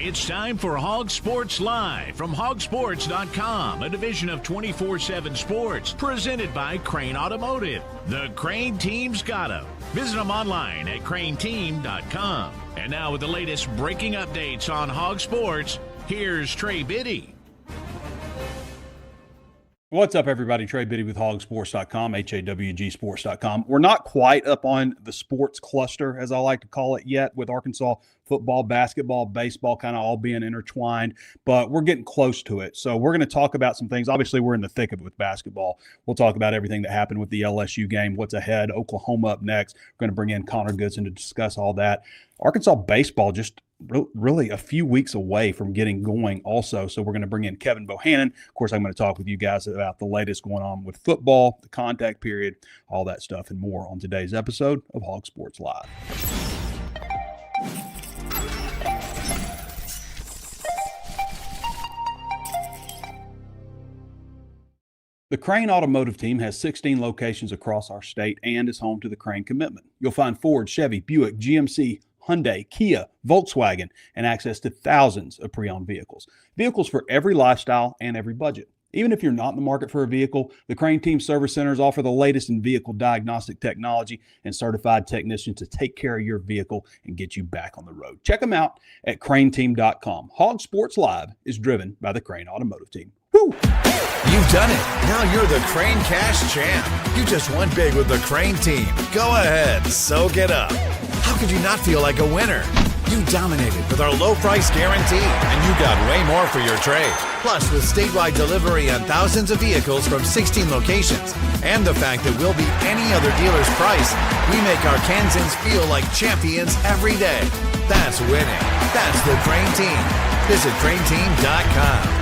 It's time for HawgSports Live from HawgSports.com, a division of 24/7 Sports, presented by Crain Automotive. The Crain Team's got 'em. Visit them online at crainteam.com. And now with the latest breaking updates on HawgSports, here's Trey Biddy. What's up, everybody? Trey Biddy with HawgSports.com, HAWGsports.com. We're not quite up on the sports cluster, as I like to call it, yet, with Arkansas football, basketball, baseball kind of all being intertwined, but we're getting close to it. So we're going to talk about some things. Obviously, we're in the thick of it with basketball. We'll talk about everything that happened with the LSU game, what's ahead, Oklahoma up next. We're going to bring in Connor Goodson to discuss all that. Arkansas baseball just really a few weeks away from getting going also. So we're going to bring in Kevin Bohannon. Of course, I'm going to talk with you guys about the latest going on with football, the contact period, all that stuff and more on today's episode of Hog Sports Live. The Crain Automotive Team has 16 locations across our state and is home to the Crain Commitment. You'll find Ford, Chevy, Buick, GMC, Hyundai, Kia, Volkswagen, and access to thousands of pre-owned vehicles. Vehicles for every lifestyle and every budget. Even if you're not in the market for a vehicle, the Crain Team Service Centers offer the latest in vehicle diagnostic technology and certified technicians to take care of your vehicle and get you back on the road. Check them out at crainteam.com. Hog Sports Live is driven by the Crain Automotive Team. Woo! You've done it. Now you're the Crain Cash Champ. You just won big with the Crain Team. Go ahead, soak it up. How could you not feel like a winner? You dominated with our low price guarantee, and you got way more for your trade. Plus, with statewide delivery on thousands of vehicles from 16 locations, and the fact that we'll beat any other dealer's price, we make our Kansans feel like champions every day. That's winning. That's the Crain Team. Visit crainteam.com.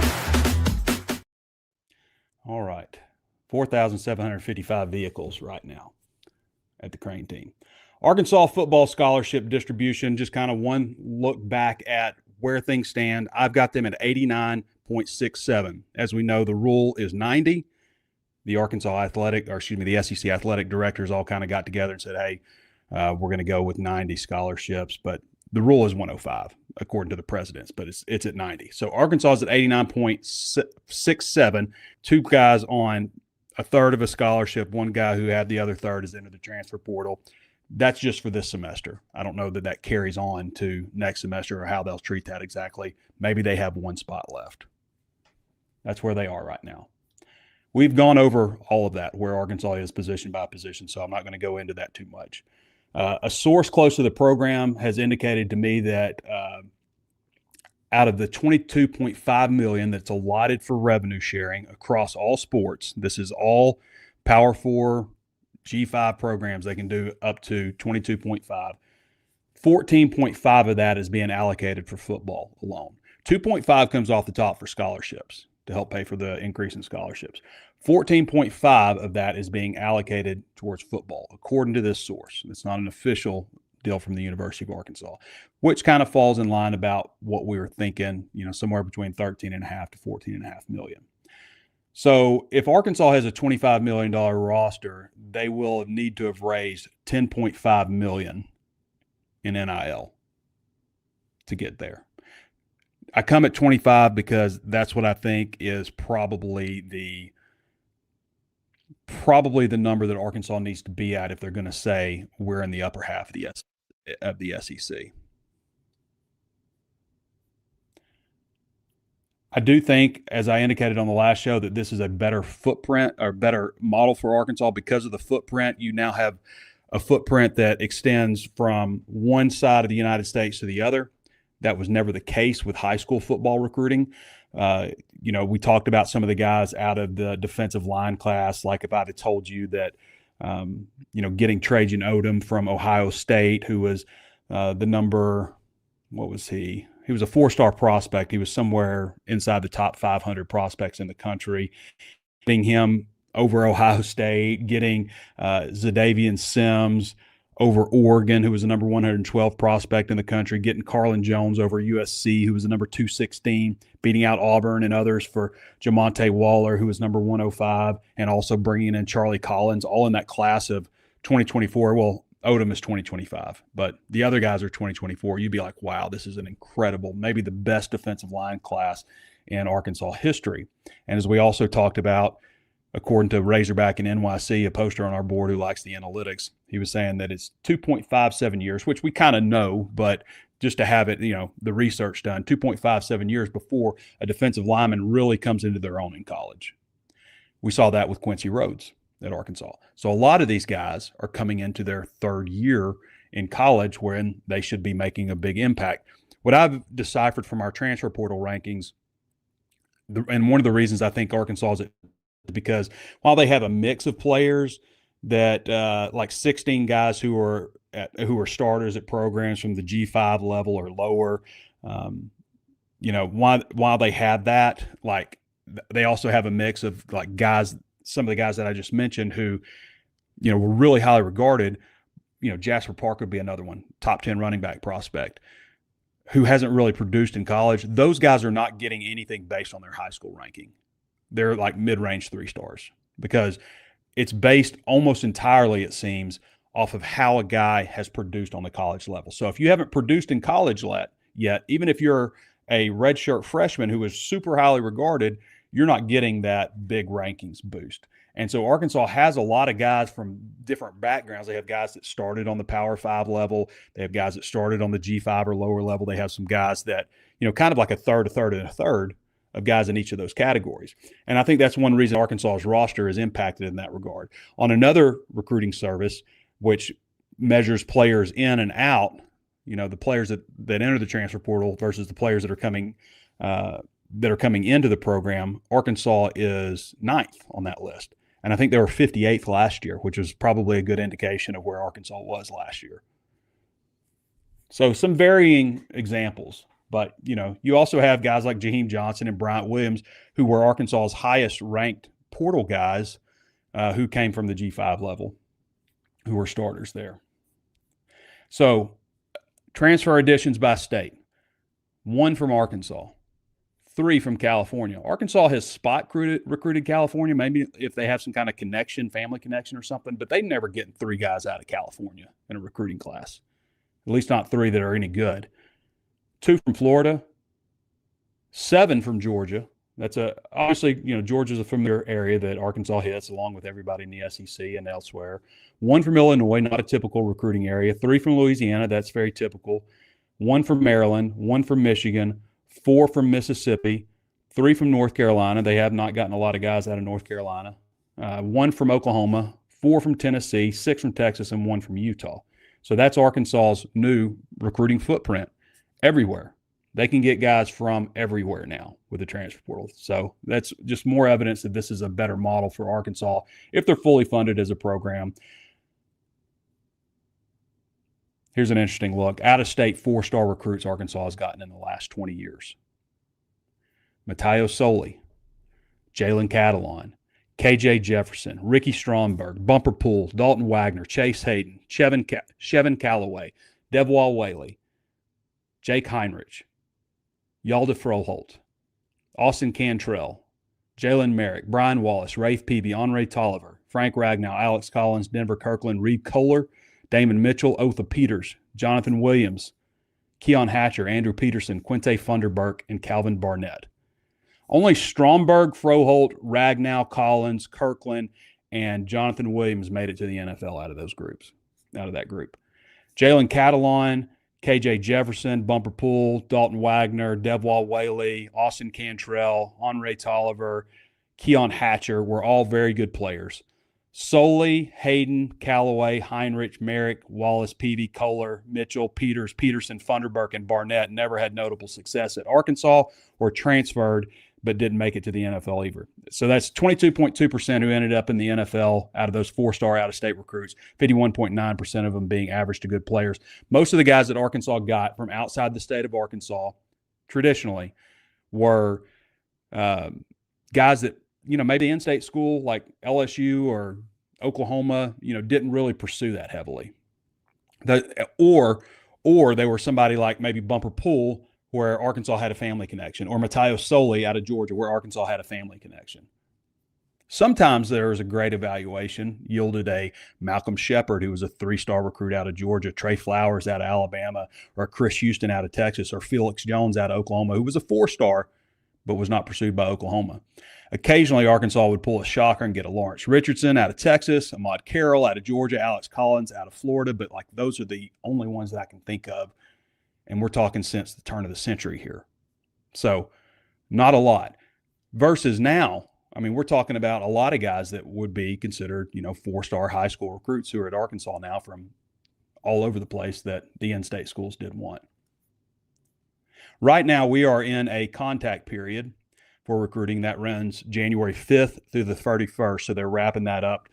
All right, 4,755 vehicles right now at the Crain Team. Arkansas football scholarship distribution, just kind of one look back at where things stand. I've got them at 89.67. As we know, the rule is 90. The the SEC athletic directors all kind of got together and said, hey, we're going to go with 90 scholarships, but the rule is 105 according to the presidents, but it's at 90. So Arkansas is at 89.67. Two guys on a third of a scholarship. One guy who had the other third is into the transfer portal. That's just for this semester. I don't know that carries on to next semester or how they'll treat that exactly. Maybe they have one spot left. That's where they are right now. We've gone over all of that, where Arkansas is position by position, so I'm not going to go into that too much. A source close to the program has indicated to me that out of the $22.5 million that's allotted for revenue sharing across all sports, this is all Power 4, G5 programs, they can do up to 22.5. 14.5 of that is being allocated for football alone. 2.5 comes off the top for scholarships to help pay for the increase in scholarships. 14.5 of that is being allocated towards football, according to this source. It's not an official deal from the University of Arkansas, which kind of falls in line about what we were thinking, somewhere between $13.5 to $14.5 million. So if Arkansas has a $25 million roster, they will need to have raised $10.5 million in NIL to get there. I come at 25 because that's what I think is probably the number that Arkansas needs to be at if they're going to say we're in the upper half of the SEC. I do think, as I indicated on the last show, that this is a better footprint or better model for Arkansas because of the footprint. You now have a footprint that extends from one side of the United States to the other. That was never the case with high school football recruiting. We talked about some of the guys out of the defensive line class. Like if I'd have told you that, getting Trajan Odom from Ohio State, who was the number, what was he? He was a 4-star prospect. He was somewhere inside the top 500 prospects in the country. Getting him over Ohio State, getting Zadavian Sims over Oregon, who was the number 112 prospect in the country, getting Carlin Jones over USC, who was the number 216, beating out Auburn and others for Jamonte Waller, who was number 105, and also bringing in Charlie Collins, all in that class of 2024. Well, Odom is 2025, but the other guys are 2024. You'd be like, wow, this is an incredible, maybe the best defensive line class in Arkansas history. And as we also talked about, according to Razorback and NYC, a poster on our board who likes the analytics, he was saying that it's 2.57 years, which we kind of know, but just to have it, the research done, 2.57 years before a defensive lineman really comes into their own in college. We saw that with Quincy Rhodes at Arkansas. So a lot of these guys are coming into their third year in college wherein they should be making a big impact. What I've deciphered from our transfer portal rankings, and one of the reasons I think Arkansas is because while they have a mix of players that like 16 guys who are starters at programs from the G5 level or lower, while they have that, like they also have a mix of like guys, some of the guys that I just mentioned who, were really highly regarded. Jasper Parker would be another one, top 10 running back prospect who hasn't really produced in college. Those guys are not getting anything based on their high school ranking. They're like mid-range 3 stars because it's based almost entirely, it seems, off of how a guy has produced on the college level. So if you haven't produced in college yet, even if you're a redshirt freshman who is super highly regarded, you're not getting that big rankings boost. And so Arkansas has a lot of guys from different backgrounds. They have guys that started on the Power 5 level. They have guys that started on the G5 or lower level. They have some guys that, kind of like a third, and a third of guys in each of those categories. And I think that's one reason Arkansas's roster is impacted in that regard. On another recruiting service, which measures players in and out, the players that enter the transfer portal versus the players that are coming into the program, Arkansas is 9th on that list. And I think they were 58th last year, which was probably a good indication of where Arkansas was last year. So some varying examples. But, you also have guys like Jaheim Johnson and Bryant Williams, who were Arkansas's highest ranked portal guys who came from the G5 level, who were starters there. So transfer additions by state, 1 from Arkansas, 3 from California. Arkansas has spot recruited California, maybe if they have some kind of connection, family connection or something, but they never get 3 guys out of California in a recruiting class, at least not 3 that are any good. 2 from Florida, 7 from Georgia. That's obviously, Georgia's a familiar area that Arkansas hits along with everybody in the SEC and elsewhere. 1 from Illinois, not a typical recruiting area. 3 from Louisiana, that's very typical. 1 from Maryland, 1 from Michigan, 4 from Mississippi, 3 from North Carolina. They have not gotten a lot of guys out of North Carolina. 1 from Oklahoma, 4 from Tennessee, 6 from Texas, and 1 from Utah. So that's Arkansas's new recruiting footprint. Everywhere. They can get guys from everywhere now with the transfer portal. So that's just more evidence that this is a better model for Arkansas if they're fully funded as a program. Here's an interesting look. Out-of-state 4-star recruits Arkansas has gotten in the last 20 years. Matayo Soli, Jalen Catalon, KJ Jefferson, Ricky Stromberg, Bumper Poole, Dalton Wagner, Chase Hayden, Chevin Callaway, Devwall Whaley, Jake Heinrich, Yalda Froholt, Austin Cantrell, Jalen Merrick, Brian Wallace, Rafe Peavy, Henri Tolliver, Frank Ragnow, Alex Collins, Denver Kirkland, Reed Kohler, Damon Mitchell, Otha Peters, Jonathan Williams, Keon Hatcher, Andrew Peterson, Quinte Funderburk, and Calvin Barnett. Only Stromberg, Froholt, Ragnow, Collins, Kirkland, and Jonathan Williams made it to the NFL out of that group. Jalen Catalon, KJ Jefferson, Bumper Poole, Dalton Wagner, Devwall Whaley, Austin Cantrell, Henri Tolliver, Keon Hatcher were all very good players. Soli, Hayden, Callaway, Heinrich, Merrick, Wallace, Peavy, Kohler, Mitchell, Peters, Peterson, Funderburk, and Barnett never had notable success at Arkansas or transferred but didn't make it to the NFL either. So that's 22.2% who ended up in the NFL out of those 4-star out-of-state recruits, 51.9% of them being average to good players. Most of the guys that Arkansas got from outside the state of Arkansas traditionally were guys that, maybe in-state school like LSU or Oklahoma, didn't really pursue that heavily. Or they were somebody like maybe Bumper Poole, where Arkansas had a family connection, or Matayo Soli out of Georgia, where Arkansas had a family connection. Sometimes there is a great evaluation yielded a Malcolm Shepard, who was a 3-star recruit out of Georgia, Trey Flowers out of Alabama, or Chris Houston out of Texas, or Felix Jones out of Oklahoma, who was a 4-star but was not pursued by Oklahoma. Occasionally, Arkansas would pull a shocker and get a Lawrence Richardson out of Texas, Ahmad Carroll out of Georgia, Alex Collins out of Florida, but like those are the only ones that I can think of. And we're talking since the turn of the century here. So not a lot. Versus now, I mean, we're talking about a lot of guys that would be considered, 4-star high school recruits who are at Arkansas now from all over the place that the in-state schools did want. Right now, we are in a contact period for recruiting that runs January 5th through the 31st, so they're wrapping that up.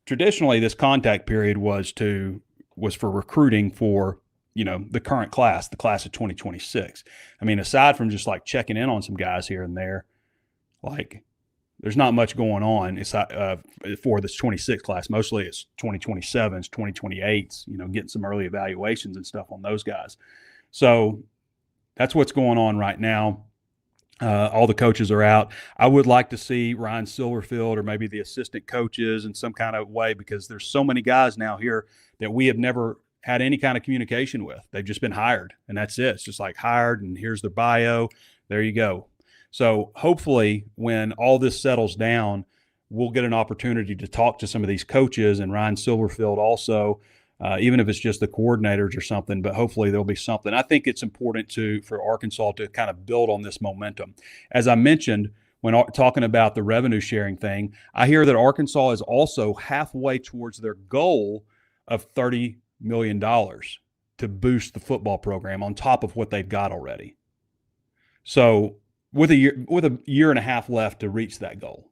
Traditionally, this contact period was for recruiting for, the current class, the class of 2026. I mean, aside from just like checking in on some guys here and there, like there's not much going on. It's for this 26 class. Mostly it's 2027s, 2028s, getting some early evaluations and stuff on those guys. So that's what's going on right now. All the coaches are out. I would like to see Ryan Silverfield or maybe the assistant coaches in some kind of way, because there's so many guys now here that we have never had any kind of communication with. They've just been hired, and that's it. It's just like hired, and here's their bio. There you go. So hopefully when all this settles down, we'll get an opportunity to talk to some of these coaches and Ryan Silverfield also, even if it's just the coordinators or something, but hopefully there'll be something. I think it's important for Arkansas to kind of build on this momentum. As I mentioned, when talking about the revenue sharing thing, I hear that Arkansas is also halfway towards their goal of $30 million to boost the football program on top of what they've got already. So with a year and a half left to reach that goal.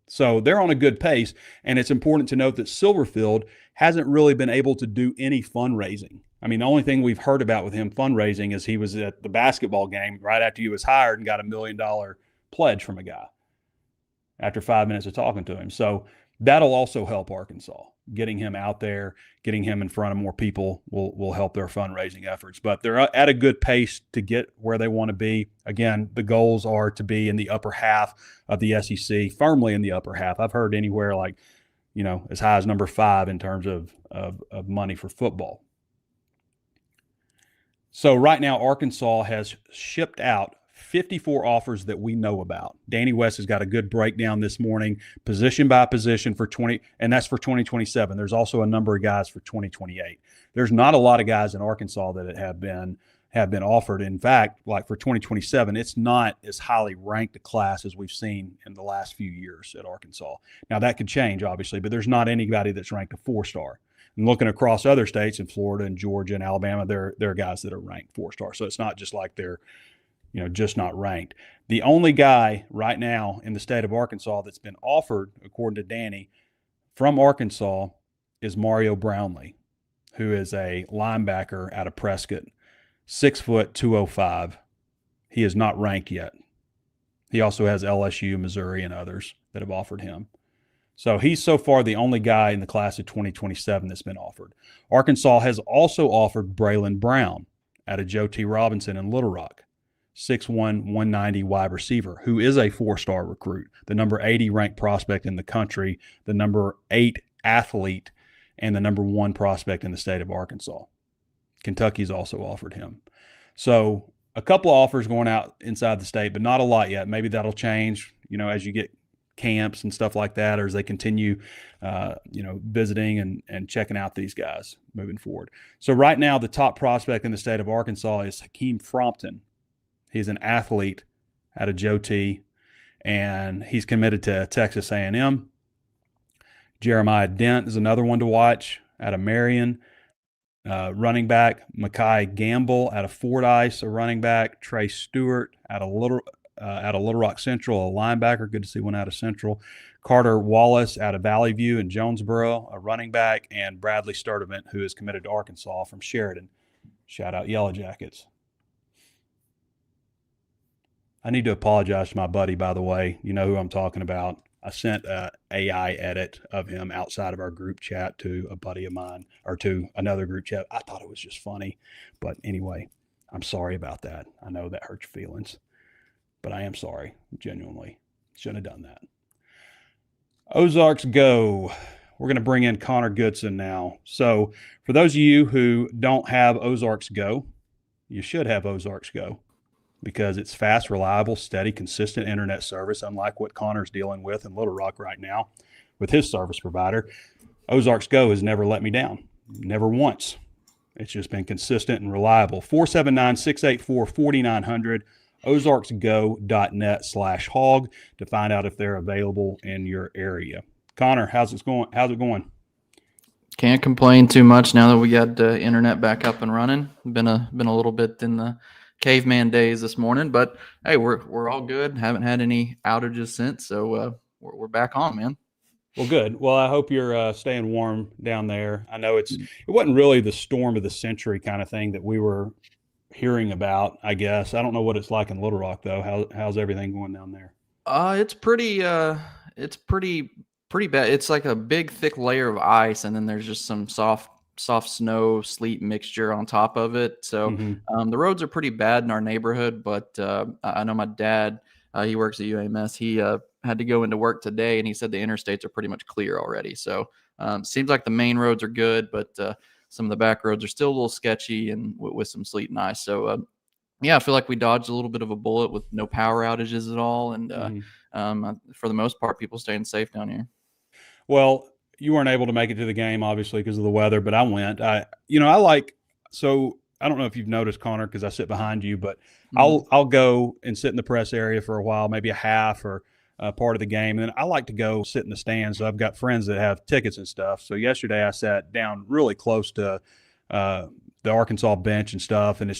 So they're on a good pace, and it's important to note that Silverfield hasn't really been able to do any fundraising. I mean, the only thing we've heard about with him fundraising is he was at the basketball game right after he was hired and got $1 million pledge from a guy after 5 minutes of talking to him. So that'll also help Arkansas. Getting him out there, getting him in front of more people will help their fundraising efforts. But they're at a good pace to get where they want to be. Again, the goals are to be in the upper half of the SEC, firmly in the upper half. I've heard anywhere like, as high as number 5 in terms of money for football. So right now, Arkansas has shipped out 54 offers that we know about. Danny West has got a good breakdown this morning, position by position for 20, and that's for 2027. There's also a number of guys for 2028. There's not a lot of guys in Arkansas that have been offered. In fact, like for 2027, it's not as highly ranked a class as we've seen in the last few years at Arkansas. Now that could change, obviously, but there's not anybody that's ranked a 4-star. And looking across other states in Florida and Georgia and Alabama, there are guys that are ranked 4-star. So it's not just like they're just not ranked. The only guy right now in the state of Arkansas that's been offered, according to Danny, from Arkansas is Mario Brownlee, who is a linebacker out of Prescott, 6 foot, 205. He is not ranked yet. He also has LSU, Missouri, and others that have offered him. So he's so far the only guy in the class of 2027 that's been offered. Arkansas has also offered Braylon Brown out of Joe T. Robinson in Little Rock. 6'1", 190 wide receiver, who is a 4-star recruit, the number 80 ranked prospect in the country, the number 8 athlete, and the number 1 prospect in the state of Arkansas. Kentucky's also offered him. So a couple of offers going out inside the state, but not a lot yet. Maybe that'll change, as you get camps and stuff like that, or as they continue, visiting and checking out these guys moving forward. So right now, the top prospect in the state of Arkansas is Hakeem Frompton. He's an athlete out of Joe T, and he's committed to Texas A&M. Jeremiah Dent is another one to watch out of Marion. Running back, Makai Gamble out of Fordyce, a running back. Trey Stewart out of Little Rock Central, a linebacker. Good to see one out of Central. Carter Wallace out of Valley View and Jonesboro, a running back. And Bradley Sturdivant, who is committed to Arkansas from Sheridan. Shout out Yellow Jackets. I need to apologize to my buddy, by the way. You know who I'm talking about. I sent an AI edit of him outside of our group chat to a buddy of mine, or to another group chat. I thought it was just funny. But anyway, I'm sorry about that. I know that hurts your feelings. But I am sorry, genuinely. Shouldn't have done that. Ozarks Go. We're going to bring in Connor Goodson now. So for those of you who don't have Ozarks Go, you should have Ozarks Go because it's fast, reliable, steady, consistent internet service, unlike what Connor's dealing with in Little Rock right now with his service provider. Ozarks Go has never let me down, never once. It's just been consistent and reliable. 479-684-4900, ozarksgo.net/hog to find out if they're available in your area. Connor, how's it going? Can't complain too much now that we got the internet back up and running. Been a little bit in the caveman days this morning, but hey, we're all good. Haven't had any outages since, so we're back on, man. Well, good. Well, I hope you're staying warm down there. I know it wasn't really the storm of the century kind of thing that we were hearing about, I guess. I don't know what it's like in Little Rock though. How's everything going down there? It's pretty bad. It's like a big thick layer of ice, and then there's just some soft snow sleet mixture on top of it. So the roads are pretty bad in our neighborhood, but I know my dad, he works at UAMS. He had to go into work today, and he said the interstates are pretty much clear already. So seems like the main roads are good, but some of the back roads are still a little sketchy and with some sleet and ice. So yeah, I feel like we dodged a little bit of a bullet with no power outages at all, and for the most part, people staying safe down here. Well, you weren't able to make it to the game, obviously, because of the weather, but I went. So I don't know if you've noticed, Connor, because I sit behind you, but I'll go and sit in the press area for a while, maybe a half or part of the game. And then I like to go sit in the stands. So I've got friends that have tickets and stuff. So yesterday I sat down really close to the Arkansas bench and stuff. And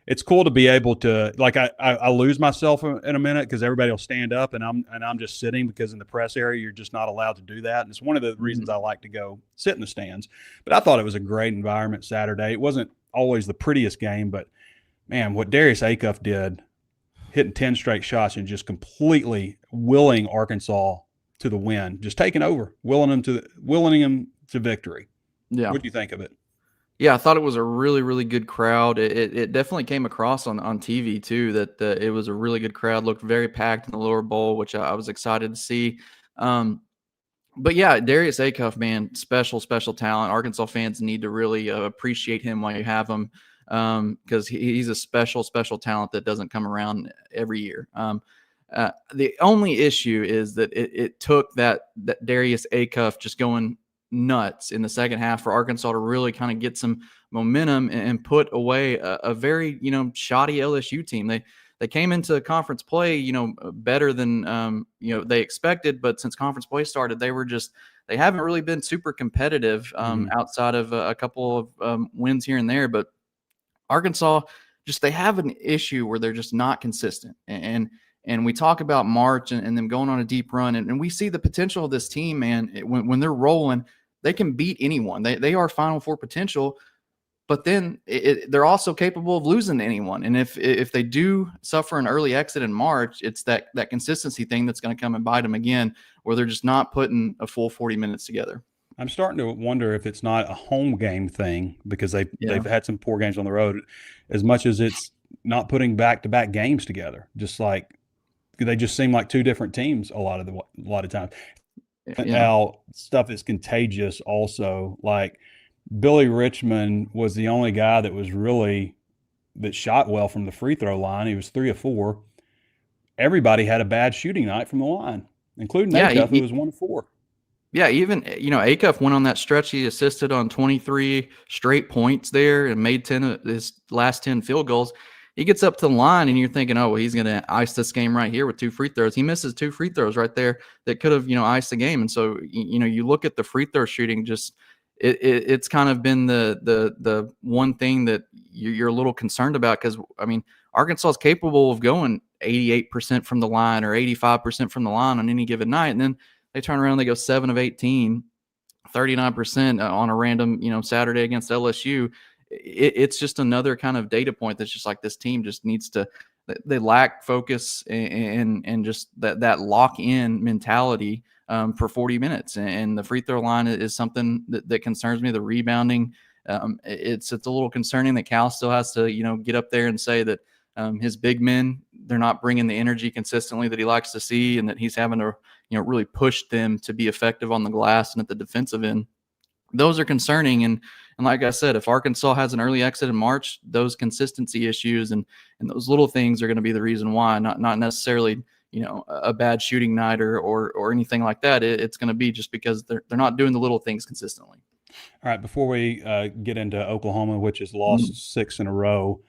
it's cool to be able to, like, I lose myself in a minute because everybody will stand up and I'm just sitting, because in the press area you're just not allowed to do that. And it's one of the reasons I like to go sit in the stands. But I thought it was a great environment Saturday. It wasn't always the prettiest game, but man, what Darius Acuff did, hitting 10 straight shots and just completely willing Arkansas to the win, just taking over, willing them to victory. Yeah. What do you think of it? Yeah, I thought it was a really, really good crowd. It definitely came across on TV too that it was a really good crowd. Looked very packed in the lower bowl, which I was excited to see. But yeah, Darius Acuff, man, special talent. Arkansas fans need to really appreciate him while you have him, because he's a special talent that doesn't come around every year. The only issue is that it took that Darius Acuff just going nuts in the second half for Arkansas to really kind of get some momentum and put away a very shoddy LSU team. They came into conference play better than they expected, but since conference play started, they haven't really been super competitive outside of a couple of wins here and there. But Arkansas, they have an issue where they're just not consistent, and we talk about March and them going on a deep run, and we see the potential of this team, man. When they're rolling, they can beat anyone. They are Final Four potential, but then they're also capable of losing to anyone. And if they do suffer an early exit in March, it's that consistency thing that's going to come and bite them again, where they're just not putting a full 40 minutes together. I'm starting to wonder if it's not a home game thing, because they've had some poor games on the road, as much as it's not putting back-to-back games together. Just like they just seem like two different teams a lot of times. Yeah. Now, stuff is contagious also. Like Billy Richmond was the only guy that shot well from the free throw line. He was 3 of 4. Everybody had a bad shooting night from the line, including Acuff, who was 1 of 4. Yeah, even Acuff went on that stretch. He assisted on 23 straight points there and made 10 of his last 10 field goals. He gets up to the line, and you're thinking, oh, well, he's going to ice this game right here with 2 free throws. He misses 2 free throws right there that could have, iced the game. And so, you look at the free throw shooting, just it's kind of been the one thing that you're a little concerned about, because, Arkansas is capable of going 88% from the line or 85% from the line on any given night. And then they turn around, they go 7 of 18, 39% on a random, Saturday against LSU. It's just another kind of data point that's just like this team just needs to – they lack focus and just that lock-in mentality for 40 minutes. And the free throw line is something that concerns me. The rebounding, it's a little concerning that Cal still has to, get up there and say that his big men, they're not bringing the energy consistently that he likes to see, and that he's having to, really pushed them to be effective on the glass and at the defensive end. Those are concerning. And like I said, if Arkansas has an early exit in March, those consistency issues and those little things are going to be the reason why, not necessarily, a bad shooting night or anything like that. It's going to be just because they're not doing the little things consistently. All right, before we get into Oklahoma, which has lost 6 in a row,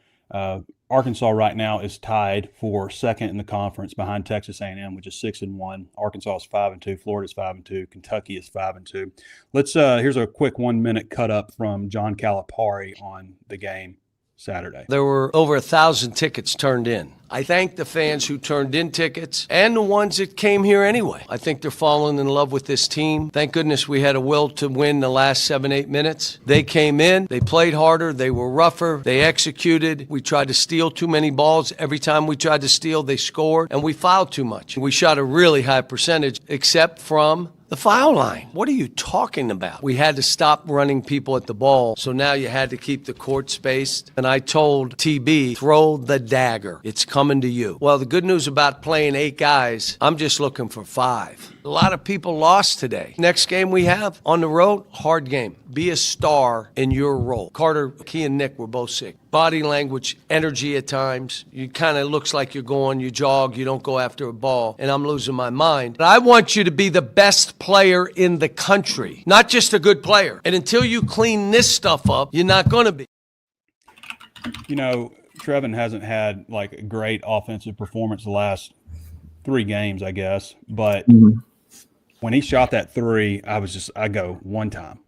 Arkansas right now is tied for second in the conference behind Texas A&M, which is 6-1. Arkansas is 5-2. Florida is 5-2. Kentucky is 5-2. Let's here's a quick 1-minute cut up from John Calipari on the game Saturday. There were over 1,000 tickets turned in. I thank the fans who turned in tickets and the ones that came here anyway. I think they're falling in love with this team. Thank goodness we had a will to win the last 7-8 minutes. They came in, they played harder, they were rougher, they executed. We tried to steal too many balls. Every time we tried to steal, they scored, and we fouled too much. We shot a really high percentage, except from the foul line. What are you talking about? We had to stop running people at the ball, so now you had to keep the court spaced. And I told TB, throw the dagger. It's coming to you. Well, the good news about playing 8 guys, I'm just looking for 5. A lot of people lost today. Next game we have on the road, hard game. Be a star in your role. Carter, Key, and Nick were both sick. Body language, energy at times. You kind of looks like you're going, you jog, you don't go after a ball, and I'm losing my mind. But I want you to be the best player in the country, not just a good player. And until you clean this stuff up, you're not going to be. Trevin hasn't had like a great offensive performance the last 3 games, I guess. But when he shot that 3, I go one time.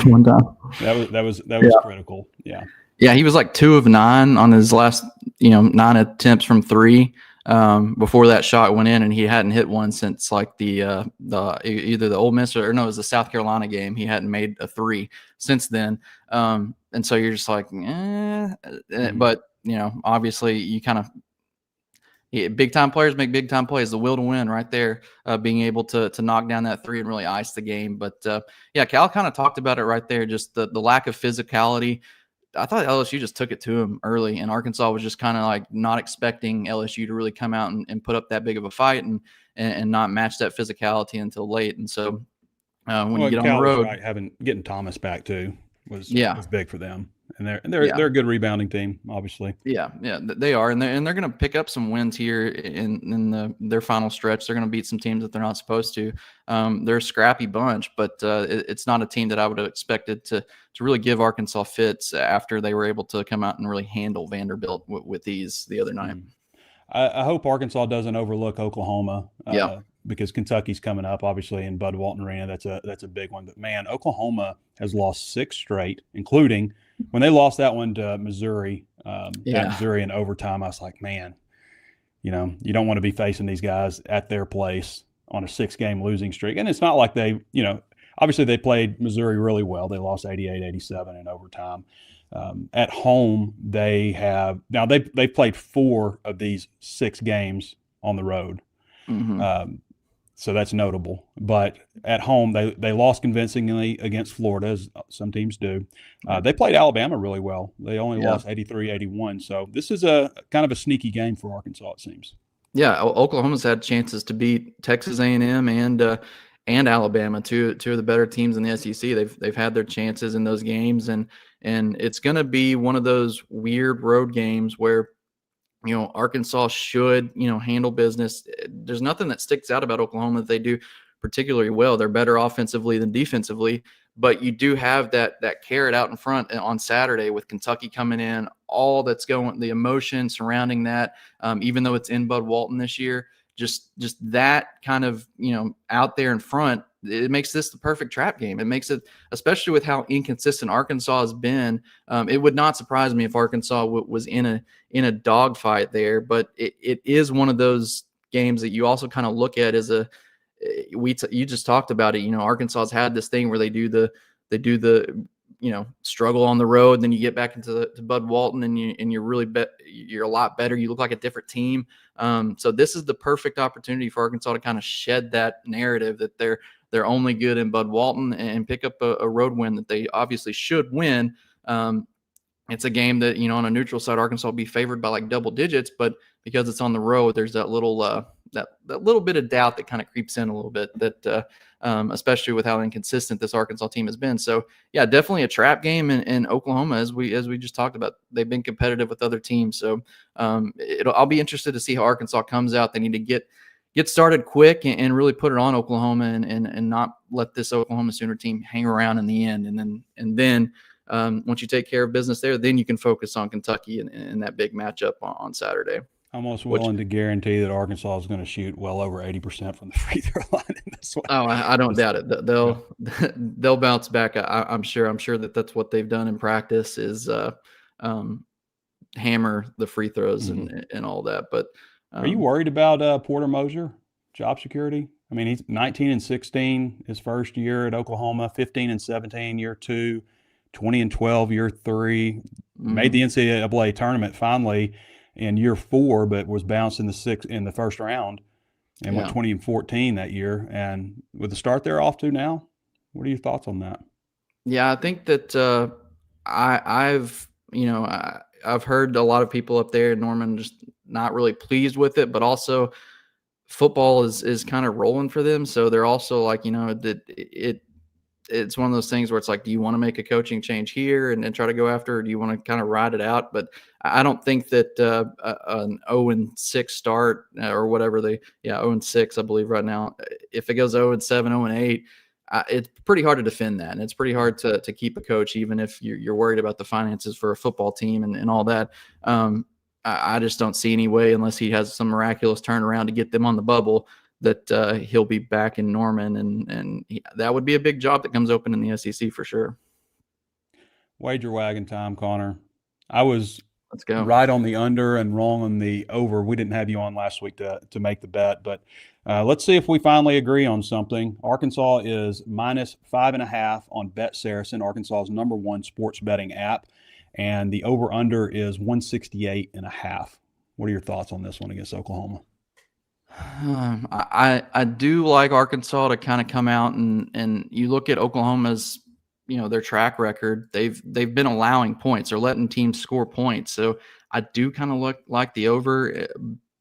One time. That was critical. Yeah. Yeah, he was like 2 of 9 on his last, 9 attempts from 3 before that shot went in, and he hadn't hit one since like the either the Ole Miss it was the South Carolina game. He hadn't made a 3 since then. And so you're just like, but obviously you kind of. Big time players make big time plays. The will to win, right there, being able to knock down that 3 and really ice the game. But Cal kind of talked about it right there. Just the lack of physicality. I thought LSU just took it to him early, and Arkansas was just kind of like not expecting LSU to really come out and put up that big of a fight and not match that physicality until late. And so when you get on the road, getting Thomas back too was big for them. And they're a good rebounding team, obviously. Yeah, they are, and they're going to pick up some wins here in their final stretch. They're going to beat some teams that they're not supposed to. They're a scrappy bunch, but it's not a team that I would have expected to really give Arkansas fits after they were able to come out and really handle Vanderbilt with ease the other night. I hope Arkansas doesn't overlook Oklahoma. Because Kentucky's coming up, obviously, in Bud Walton Arena. That's a big one. But man, Oklahoma has lost 6 straight, including when they lost that one to Missouri, at Missouri in overtime. I was like, man, you don't want to be facing these guys at their place on a 6-game losing streak. And it's not like they, obviously they played Missouri really well. They lost 88-87 in overtime. At home, they've played 4 of these 6 games on the road. So that's notable. But at home, they lost convincingly against Florida, as some teams do. They played Alabama really well. They only lost 83-81. So this is a kind of a sneaky game for Arkansas, it seems. Yeah, Oklahoma's had chances to beat Texas A&M and Alabama, two of the better teams in the SEC. They've had their chances in those games, and it's going to be one of those weird road games where Arkansas should, handle business. There's nothing that sticks out about Oklahoma that they do particularly well. They're better offensively than defensively, but you do have that carrot out in front on Saturday with Kentucky coming in, all that's going, the emotion surrounding that, even though it's in Bud Walton this year, just that kind of, out there in front, it makes this the perfect trap game. It makes it, especially with how inconsistent Arkansas has been. It would not surprise me if Arkansas was in a dogfight there, but it is one of those games that you also kind of look at as you just talked about it. Arkansas's had this thing where they do the struggle on the road, and then you get back into Bud Walton and you're really you're a lot better. You look like a different team. So this is the perfect opportunity for Arkansas to kind of shed that narrative that they're only good in Bud Walton and pick up a road win that they obviously should win. It's a game that, on a neutral side, Arkansas will be favored by like double digits, but because it's on the road, there's that little that little bit of doubt that kind of creeps in a little bit, that especially with how inconsistent this Arkansas team has been. So yeah, definitely a trap game in Oklahoma, as we just talked about. They've been competitive with other teams, so I'll be interested to see how Arkansas comes out. They need to get started quick and really put it on Oklahoma, and not let this Oklahoma Sooner team hang around in the end. And then once you take care of business there, then you can focus on Kentucky and that big matchup on Saturday. I'm almost willing to guarantee that Arkansas is going to shoot well over 80% from the free throw line in this one. Oh, I don't doubt it. They'll bounce back. I'm sure that that's what they've done in practice, is hammer the free throws and all that. But are you worried about Porter Moser, job security? I mean, he's 19-16 his first year at Oklahoma, 15-17 year 2, 20-12 year 3. Made the NCAA tournament finally in year 4, but was bounced in the first round, and went 20-14 that year. And with the start they're off to now, what are your thoughts on that? Yeah, I think that I've heard a lot of people up there in Norman just not really pleased with it, but also football is kind of rolling for them. So they're also like, it's one of those things where it's like, do you want to make a coaching change here and try to go after, or do you want to kind of ride it out? But I don't think that an 0-6 start or whatever 0-6, I believe right now, if it goes 0-7, 0-8, it's pretty hard to defend that. And it's pretty hard to keep a coach, even if you're worried about the finances for a football team and all that. I just don't see any way, unless he has some miraculous turnaround to get them on the bubble, that he'll be back in Norman, and that would be a big job that comes open in the SEC for sure. Wager wagon time, Connor. I was Let's go. Right on the under and wrong on the over. We didn't have you on last week to make the bet, but let's see if we finally agree on something. Arkansas is -5.5 on Bet Saracen, Arkansas's #1 sports betting app, and the over-under is 168.5. What are your thoughts on this one against Oklahoma? I do like Arkansas to kind of come out, and you look at Oklahoma's, their track record. They've been allowing points. They're letting teams score points. So I do kind of look like the over,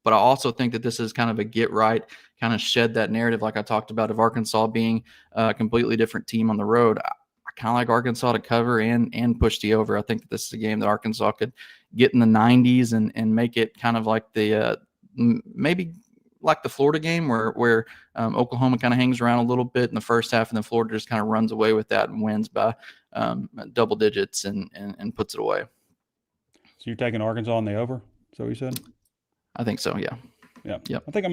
but I also think that this is kind of a get right, kind of shed that narrative like I talked about of Arkansas being a completely different team on the road. I kind of like Arkansas to cover and push the over. I think that this is a game that Arkansas could get in the 90s and make it kind of like the maybe like the Florida game where Oklahoma kind of hangs around a little bit in the first half, and then Florida just kind of runs away with that and wins by double digits and puts it away. So you're taking Arkansas on the over? Is that what you said? I think so. Yeah. Yeah. Yep. I think I'm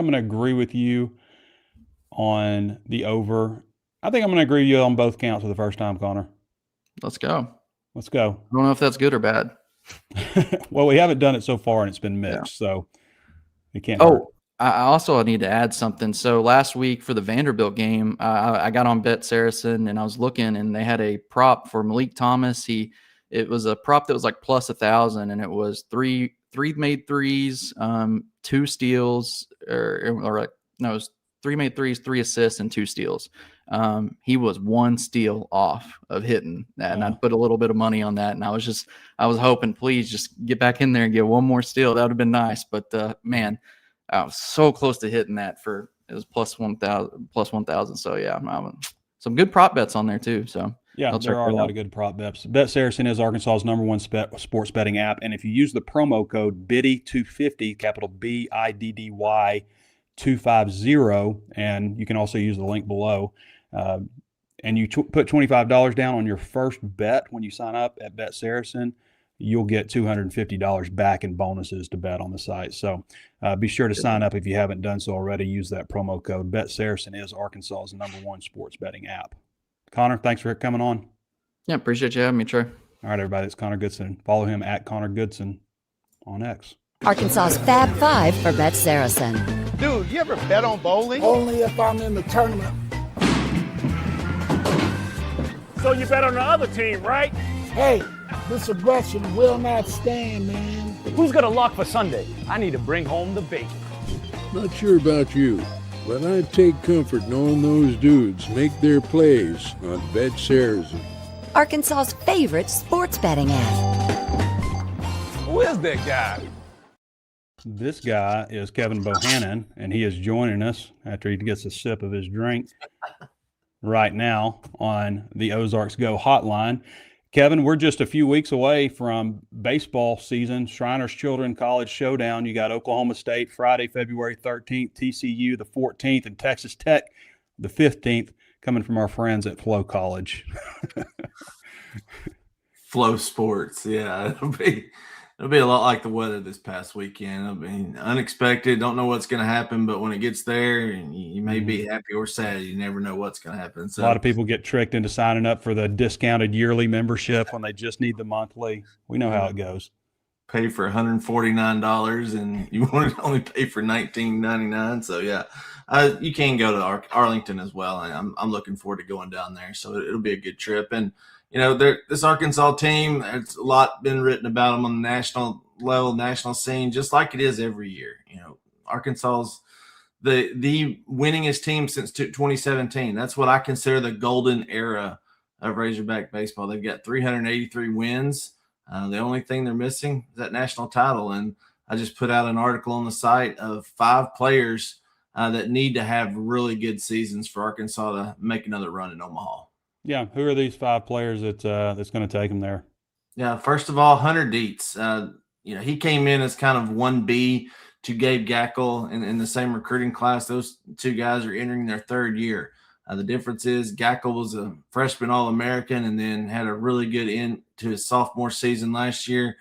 gonna agree with you on the over. I think I'm gonna agree with you on both counts for the first time, Connor. Let's go. Let's go. I don't know if that's good or bad. Well, we haven't done it so far, and it's been mixed, so it can't hurt. I also need to add something. So last week for the Vanderbilt game, I got on Bet Saracen, and I was looking, and they had a prop for Malik Thomas. It was a prop that was like plus 1,000, and it was three made threes, 2 steals, it was 3 made threes, 3 assists, and 2 steals. He was 1 steal off of hitting that, and I put a little bit of money on that, and I was hoping, please just get back in there and get one more steal. That would have been nice, but man, I was so close to hitting that. It was plus 1,000. So yeah, some good prop bets on there too. So yeah, there are a lot of good prop bets. Bet Saracen is Arkansas's #1 sports betting app, and if you use the promo code BIDDY250, capital BIDDY 250, and you can also use the link below, and you put $25 down on your first bet when you sign up at Bet Saracen, you'll get $250 back in bonuses to bet on the site. So be sure to sign up if you haven't done so already. Use that promo code. Bet Saracen is Arkansas's #1 sports betting app. Connor, thanks for coming on. Yeah, appreciate you having me, Trey. All right, everybody, it's Connor Goodson. Follow him at Connor Goodson on X. Arkansas's Fab Five for Bet Saracen. Dude, you ever bet on bowling? Only if I'm in the tournament. So you bet on the other team, right? Hey, this aggression will not stand, man. Who's got a lock for Sunday? I need to bring home the bacon. Not sure about you, but I take comfort knowing those dudes make their plays on Bet Saracen. Arkansas's favorite sports betting app. Who is that guy? This guy is Kevin Bohannon, and he is joining us after he gets a sip of his drink right now on the Ozarks Go hotline. Kevin, we're just a few weeks away from baseball season, Shriners Children College Showdown. You got Oklahoma State Friday, February 13th, TCU the 14th, and Texas Tech the 15th, coming from our friends at Flow College. Flow Sports, yeah. It'll be a lot like the weather this past weekend. I mean, unexpected. Don't know what's going to happen, but when it gets there, you may be happy or sad. You never know what's going to happen. So a lot of people get tricked into signing up for the discounted yearly membership when they just need the monthly. We know how it goes. Pay for $149, and you want to only pay for $19.99. So yeah, you can go to Arlington as well, and I'm looking forward to going down there. So it'll be a good trip. And this Arkansas team, there's a lot been written about them on the national level, national scene, just like it is every year. Arkansas's the winningest team since 2017. That's what I consider the golden era of Razorback baseball. They've got 383 wins. The only thing they're missing is that national title. And I just put out an article on the site of 5 players that need to have really good seasons for Arkansas to make another run in Omaha. Yeah, who are these 5 players that's going to take them there? Yeah, first of all, Hunter Dietz. He came in as kind of 1B to Gabe Gackle in the same recruiting class. Those 2 guys are entering their 3rd year. The difference is Gackle was a freshman All-American and then had a really good end to his sophomore season last year.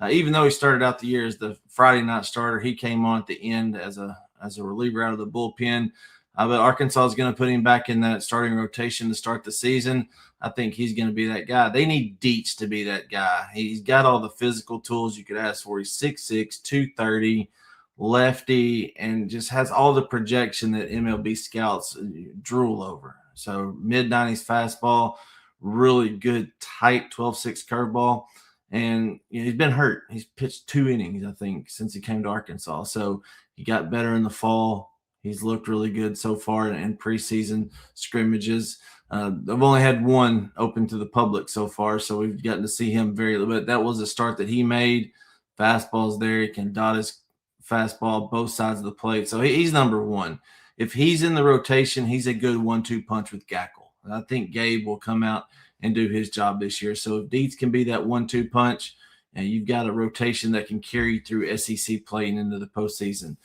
Even though he started out the year as the Friday night starter, he came on at the end as a reliever out of the bullpen. But Arkansas is going to put him back in that starting rotation to start the season. I think he's going to be that guy. They need Dietz to be that guy. He's got all the physical tools you could ask for. He's 6'6", 230, lefty, and just has all the projection that MLB scouts drool over. So mid-90s fastball, really good, tight 12-6 curveball. And he's been hurt. He's pitched 2 innings, I think, since he came to Arkansas. So he got better in the fall. He's looked really good so far in preseason scrimmages. I've only had 1 open to the public so far, so we've gotten to see him very little bit. That was a start that he made. Fastball's there. He can dot his fastball both sides of the plate. So he's number 1. If he's in the rotation, he's a good 1-2 punch with Gackle. And I think Gabe will come out and do his job this year. So if Dietz can be that 1-2 punch, and you've got a rotation that can carry through SEC play and into the postseason.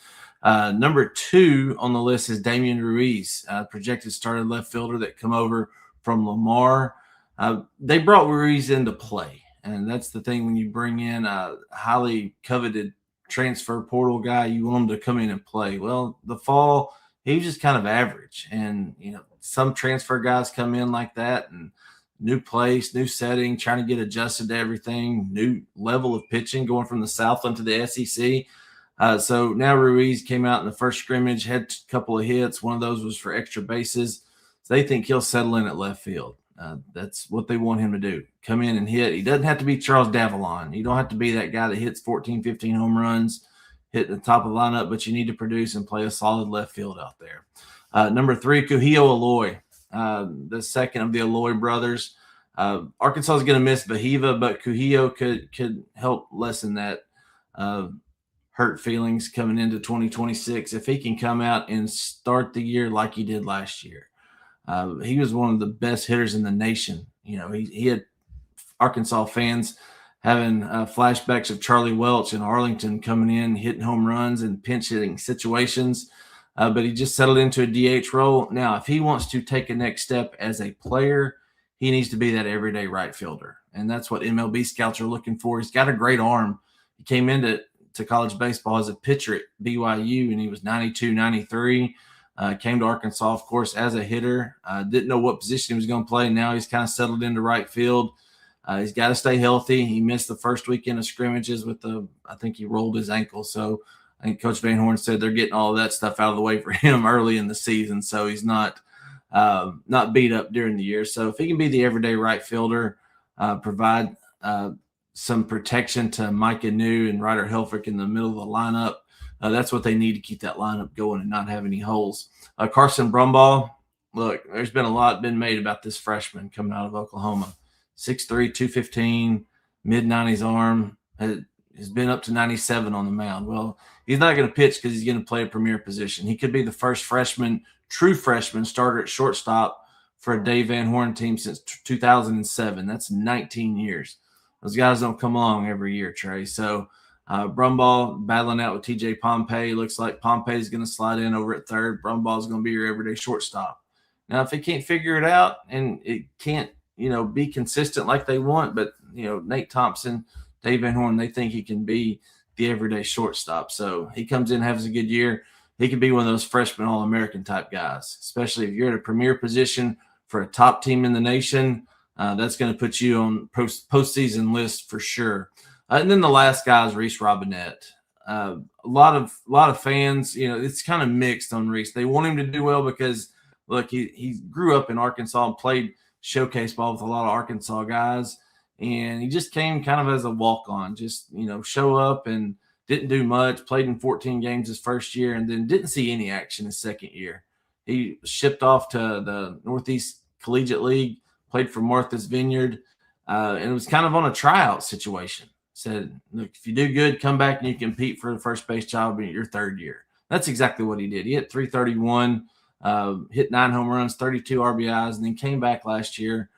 Number 2 on the list is Damian Ruiz, projected starting left fielder that come over from Lamar. They brought Ruiz into play, and that's the thing when you bring in a highly coveted transfer portal guy, you want him to come in and play. Well, the fall, he was just kind of average, and some transfer guys come in like that, and new place, new setting, trying to get adjusted to everything, new level of pitching, going from the South into the SEC. So now Ruiz came out in the first scrimmage, had a couple of hits. One of those was for extra bases. So they think he'll settle in at left field. That's what they want him to do. Come in and hit. He doesn't have to be Charles Davalon. You don't have to be that guy that hits 14, 15 home runs, hit the top of the lineup, but you need to produce and play a solid left field out there. Number 3, Kuhio Aloy, the second of the Aloy brothers. Arkansas is going to miss Bahiva, but Kuhio could help lessen that hurt feelings coming into 2026 if he can come out and start the year like he did last year. He was one of the best hitters in the nation. He had Arkansas fans having flashbacks of Charlie Welch in Arlington coming in, hitting home runs and pinch hitting situations. But he just settled into a DH role. Now, if he wants to take a next step as a player, he needs to be that everyday right fielder. And that's what MLB scouts are looking for. He's got a great arm. He came into college baseball as a pitcher at BYU, and he was 92, 93. Came to Arkansas, of course, as a hitter. Didn't know what position he was going to play. Now he's kind of settled into right field. He's got to stay healthy. He missed the first weekend of scrimmages I think he rolled his ankle. So I think Coach Van Horn said they're getting all of that stuff out of the way for him early in the season. So he's not beat up during the year. So if he can be the everyday right fielder, provide some protection to Micah New and Ryder Helfrich in the middle of the lineup, that's what they need to keep that lineup going and not have any holes. Carson Brumbaugh, look, there's been a lot been made about this freshman coming out of Oklahoma. 6'3", 215, mid-90s arm. has been up to 97 on the mound. Well, he's not going to pitch because he's going to play a premier position. He could be the first true freshman starter at shortstop for a Dave Van Horn team since 2007. That's 19 years. Those guys don't come along every year, Trey. So Brumball battling out with TJ Pompey. Looks like Pompey is going to slide in over at third. Brumball is going to be your everyday shortstop. Now, if they can't figure it out and it can't, be consistent like they want, but, Nate Thompson, Dave Van Horn, they think he can be the everyday shortstop. So he comes in, has a good year. He could be one of those freshman All-American type guys, especially if you're at a premier position for a top team in the nation. That's going to put you on postseason list for sure. And then the last guy is Reese Robinette. A lot of fans, it's kind of mixed on Reese. They want him to do well because, look, he grew up in Arkansas and played showcase ball with a lot of Arkansas guys. And he just came kind of as a walk-on, just, show up and didn't do much, played in 14 games his first year, and then didn't see any action his second year. He shipped off to the Northeast Collegiate League, played for Martha's Vineyard, and it was kind of on a tryout situation. Said, look, if you do good, come back and you compete for the first base job in your third year. That's exactly what he did. He hit 331, hit 9 home runs, 32 RBIs, and then came back last year.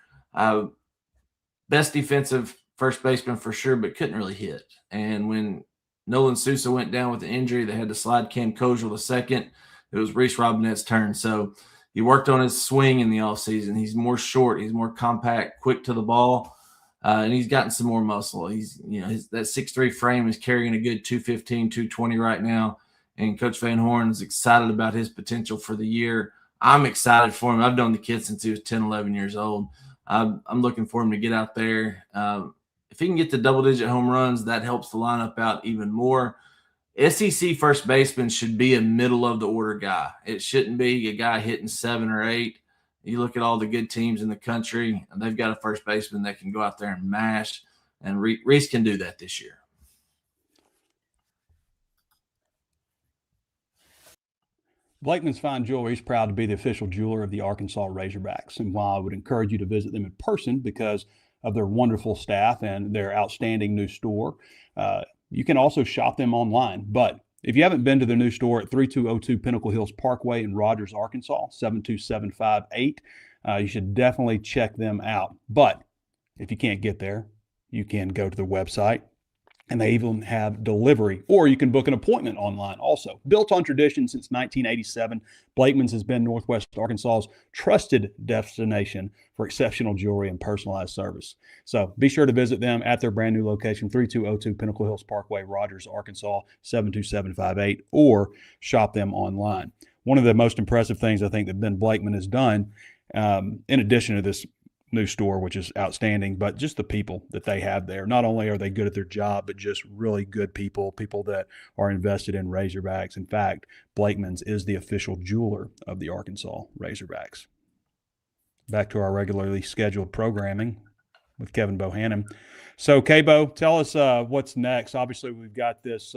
Best defensive first baseman for sure, but couldn't really hit. And when Nolan Sousa went down with an injury, they had to slide Cam Kojal the second. It was Reese Robinette's turn. So he worked on his swing in the offseason. He's more short. He's more compact, quick to the ball, and he's gotten some more muscle. He's, that 6'3" frame is carrying a good 215, 220 right now. And Coach Van Horn is excited about his potential for the year. I'm excited for him. I've known the kid since he was 10, 11 years old. I'm looking for him to get out there. If he can get to double-digit home runs, that helps the lineup out even more. SEC first baseman should be a middle-of-the-order guy. It shouldn't be a guy hitting 7 or 8. You look at all the good teams in the country, and they've got a first baseman that can go out there and mash, and Reese can do that this year. Blakeman's Fine Jewelry is proud to be the official jeweler of the Arkansas Razorbacks. And while I would encourage you to visit them in person because of their wonderful staff and their outstanding new store, you can also shop them online. But if you haven't been to their new store at 3202 Pinnacle Hills Parkway in Rogers, Arkansas, 72758, you should definitely check them out. But if you can't get there, you can go to their website. And they even have delivery, or you can book an appointment online also. Built on tradition since 1987, Blakeman's has been Northwest Arkansas's trusted destination for exceptional jewelry and personalized service. So be sure to visit them at their brand new location, 3202 Pinnacle Hills Parkway, Rogers, Arkansas, 72758, or shop them online. One of the most impressive things I think that Ben Blakeman has done, in addition to this new store, which is outstanding, but just the people that they have there. Not only are they good at their job, but just really good people that are invested in Razorbacks. In fact, Blakeman's is the official jeweler of the Arkansas Razorbacks. Back to our regularly scheduled programming with Kevin Bohannon. So, K-Bo, tell us what's next. Obviously, we've got this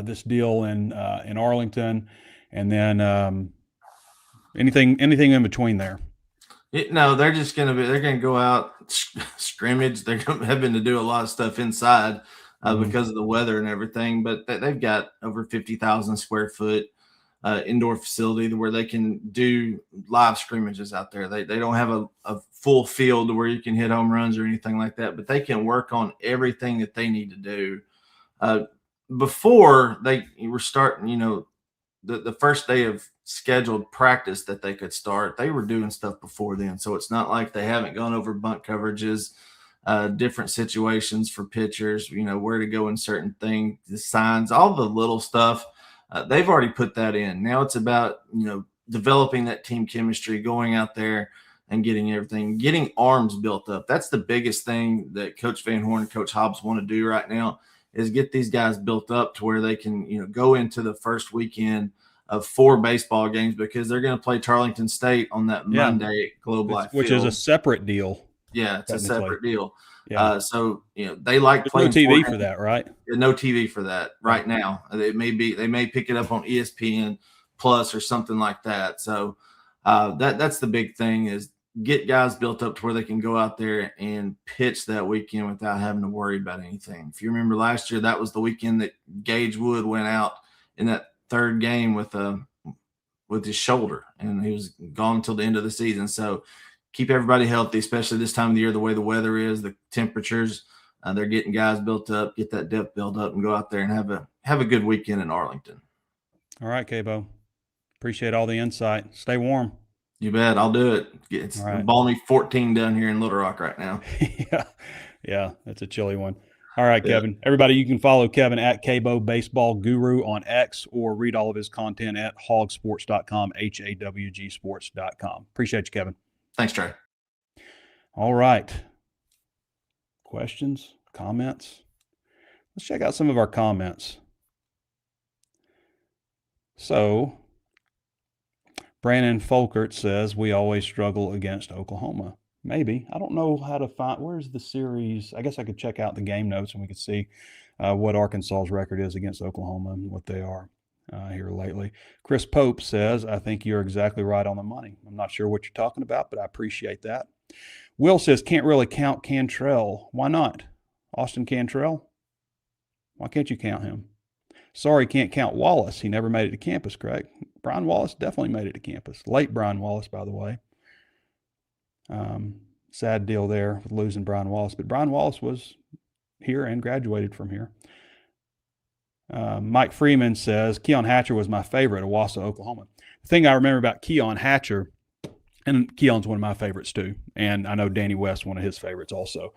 this deal in Arlington, and then anything in between there. No, they're going to go out, scrimmage. They're having to do a lot of stuff inside because of the weather and everything. But they've got over 50,000 square foot indoor facility where they can do live scrimmages out there. They don't have a full field where you can hit home runs or anything like that, but they can work on everything that they need to do. Before they were starting, the first day of scheduled practice that they could start, they were doing stuff before then. So it's not like they haven't gone over bunt coverages, different situations for pitchers, where to go in certain things, the signs, all the little stuff. They've already put that in. Now it's about, developing that team chemistry, going out there and getting everything, getting arms built up. That's the biggest thing that Coach Van Horn and Coach Hobbs want to do right now, is get these guys built up to where they can, go into the first weekend of 4 baseball games, because they're going to play Tarleton State on that Monday at Globe Life Field, which is a separate deal. Yeah, it's a separate deal. Yeah. So they like There's playing. No TV for that, right? No TV for that right now. They may pick it up on ESPN Plus or something like that. So that's the big thing, is get guys built up to where they can go out there and pitch that weekend without having to worry about anything. If you remember last year, that was the weekend that Gage Wood went out in that third game with his shoulder, and he was gone until the end of the season. So keep everybody healthy, especially this time of the year, the way the weather is, the temperatures. They're getting guys built up, get that depth built up, and go out there and have a good weekend in Arlington. All right, K-Bo. Appreciate all the insight. Stay warm. You bet. I'll do it. It's right. balmy 14 down here in Little Rock right now. Yeah, that's a chilly one. All right, Kevin. Everybody, you can follow Kevin at K-Bo Baseball Guru on X, or read all of his content at HawgSports.com, HAWGsports.com. Appreciate you, Kevin. Thanks, Trey. All right. Questions, comments? Let's check out some of our comments. So, Brandon Folkert says, we always struggle against Oklahoma. Maybe. I don't know how to find, where's the series? I guess I could check out the game notes and we could see what Arkansas's record is against Oklahoma and what they are here lately. Chris Pope says, I think you're exactly right on the money. I'm not sure what you're talking about, but I appreciate that. Will says, can't really count Cantrell. Why not? Austin Cantrell? Why can't you count him? Sorry, can't count Wallace. He never made it to campus, correct? Brian Wallace definitely made it to campus. Late Brian Wallace, by the way. Sad deal there with losing Brian Wallace. But Brian Wallace was here and graduated from here. Mike Freeman says, Keon Hatcher was my favorite at Owasso, Oklahoma. The thing I remember about Keon Hatcher, and Keon's one of my favorites too, and I know Danny West, one of his favorites also.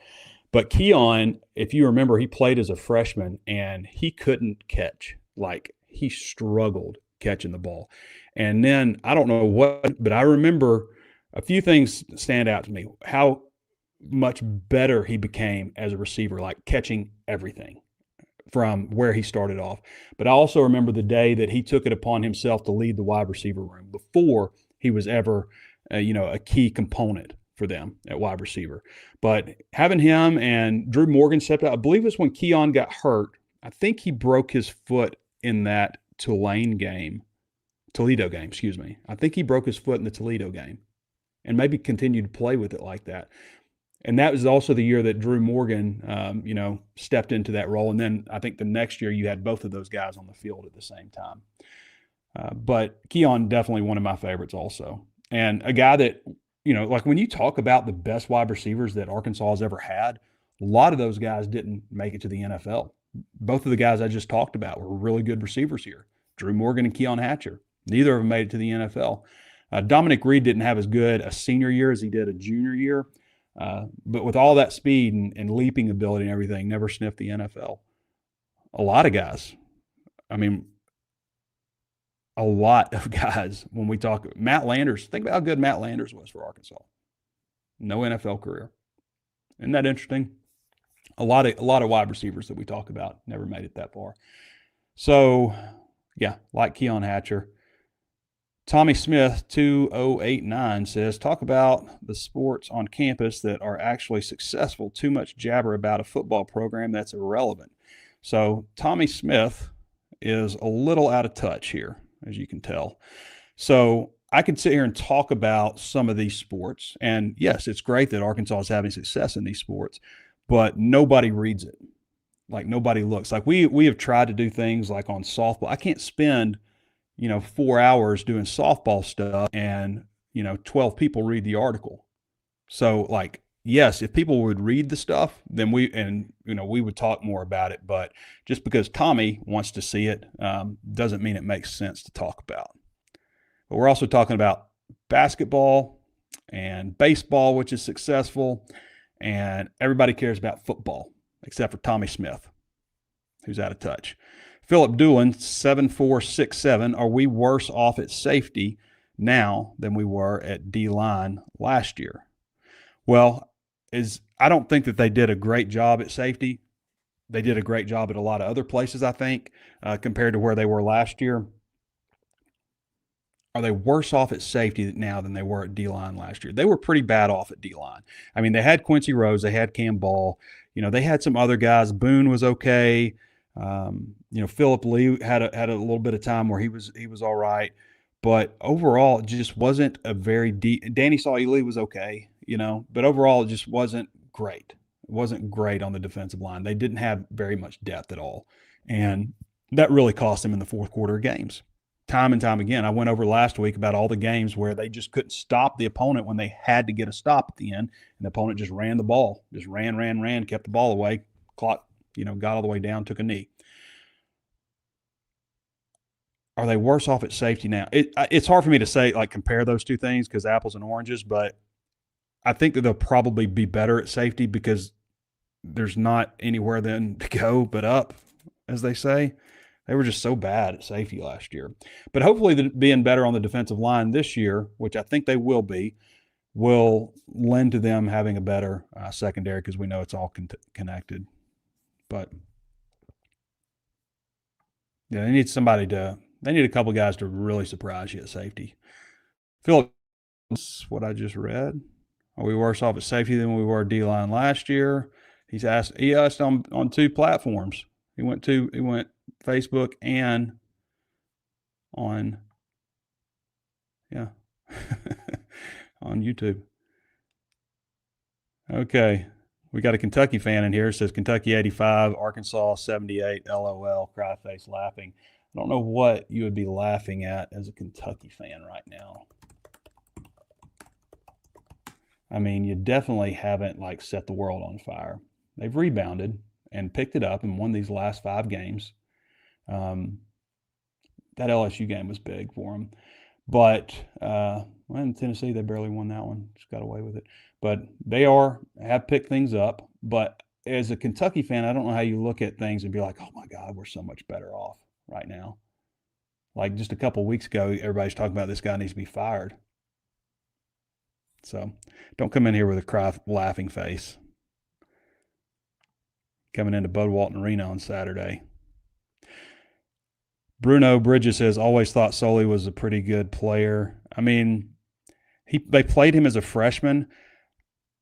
But Keon, if you remember, he played as a freshman, and he couldn't catch. Like, he struggled catching the ball. And then, I don't know what, but I remember a few things stand out to me. How much better he became as a receiver, like catching everything from where he started off. But I also remember the day that he took it upon himself to lead the wide receiver room before he was ever, a key component for them at wide receiver. But having him and Drew Morgan stepped out, I believe it was when Keon got hurt. I think he broke his foot in that Toledo game, I think he broke his foot in the Toledo game and maybe continued to play with it like that. And that was also the year that Drew Morgan, stepped into that role. And then I think the next year you had both of those guys on the field at the same time. But Keon, definitely one of my favorites also. And a guy that, like when you talk about the best wide receivers that Arkansas has ever had, a lot of those guys didn't make it to the NFL. Both of the guys I just talked about were really good receivers here. Drew Morgan and Keon Hatcher. Neither of them made it to the NFL. Dominic Reed didn't have as good a senior year as he did a junior year. But with all that speed and leaping ability and everything, never sniffed the NFL. A lot of guys. A lot of guys, when we talk, Matt Landers, think about how good Matt Landers was for Arkansas. No NFL career. Isn't that interesting? A lot of wide receivers that we talk about never made it that far. So, yeah, like Keon Hatcher. Tommy Smith 2089 says, talk about the sports on campus that are actually successful. Too much jabber about a football program that's irrelevant. So Tommy Smith is a little out of touch here, as you can tell. So I could sit here and talk about some of these sports. And yes, it's great that Arkansas is having success in these sports, but nobody reads it. Like nobody looks. Like we have tried to do things like on softball. I can't spend 4 hours doing softball stuff and, 12 people read the article. So like, yes, if people would read the stuff, then we would talk more about it. But just because Tommy wants to see it doesn't mean it makes sense to talk about. But we're also talking about basketball and baseball, which is successful. And everybody cares about football except for Tommy Smith, who's out of touch. Philip Doolin, 7467, are we worse off at safety now than we were at D-line last year? Well, I don't think that they did a great job at safety. They did a great job at a lot of other places, I think, compared to where they were last year. Are they worse off at safety now than they were at D-line last year? They were pretty bad off at D-line. I mean, they had Quincy Rose, they had Cam Ball. They had some other guys. Boone was okay. Philip Lee had a little bit of time where he was all right, But overall, it just wasn't a very deep. Danny Sauli was okay, but overall, it just wasn't great. It wasn't great on the defensive line. They didn't have very much depth at all. And that really cost them in the fourth quarter games. Time and time again. I went over last week about all the games where they just couldn't stop the opponent when they had to get a stop at the end, and the opponent just ran the ball, just ran, kept the ball away, clock, got all the way down, took a knee. Are they worse off at safety now? It's hard for me to say, compare those two things because apples and oranges, but I think that they'll probably be better at safety because there's not anywhere then to go but up, as they say. They were just so bad at safety last year. But hopefully being better on the defensive line this year, which I think they will be, will lend to them having a better secondary because we know it's all connected. But yeah, they need a couple guys to really surprise you at safety. Philip, that's what I just read. Are we worse off at safety than we were D-line last year? He asked on two platforms. He went Facebook and on on YouTube. Okay. We got a Kentucky fan in here. It says Kentucky 85, Arkansas 78, LOL, cry face laughing. I don't know what you would be laughing at as a Kentucky fan right now. I mean, you definitely haven't set the world on fire. They've rebounded and picked it up and won these last 5 games. That LSU game was big for them. But in Tennessee, they barely won that one. Just got away with it. But they have picked things up. But as a Kentucky fan, I don't know how you look at things and be like, oh, my God, we're so much better off right now. Like just a couple of weeks ago, everybody's talking about this guy needs to be fired. So don't come in here with a laughing face. Coming into Bud Walton Arena on Saturday. Bruno Bridges says, always thought Sully was a pretty good player. I mean, they played him as a freshman.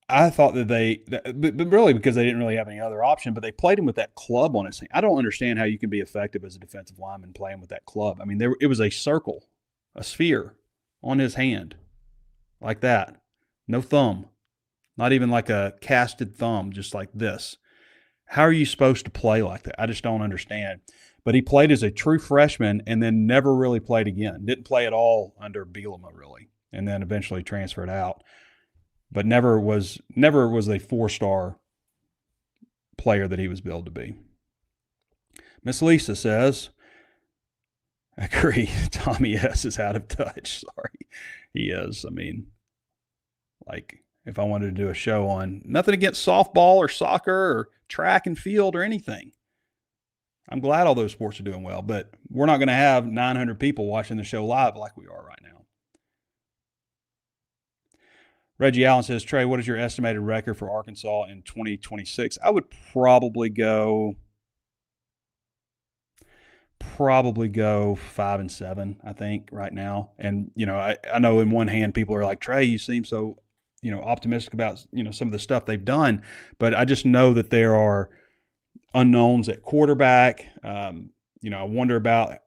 I thought but really because they didn't really have any other option, but they played him with that club on his thing. I don't understand how you can be effective as a defensive lineman playing with that club. I mean, it was a circle, a sphere on his hand like that. No thumb, not even like a casted thumb, just like this. How are you supposed to play like that? I just don't understand. But he played as a true freshman and then never really played again. Didn't play at all under Bielema, really, and then eventually transferred out. But never was a 4-star player that he was billed to be. Miss Lisa says, agree, Tommy S. is out of touch. Sorry. He is. I mean, if I wanted to do a show on nothing against softball or soccer or track and field or anything. I'm glad all those sports are doing well, but we're not going to have 900 people watching the show live like we are right now. Reggie Allen says, Trey, what is your estimated record for Arkansas in 2026? I would probably go 5-7, I think, right now. And, I know in one hand people are like, Trey, you seem so, optimistic about, some of the stuff they've done. But I just know that there are unknowns at quarterback. I wonder about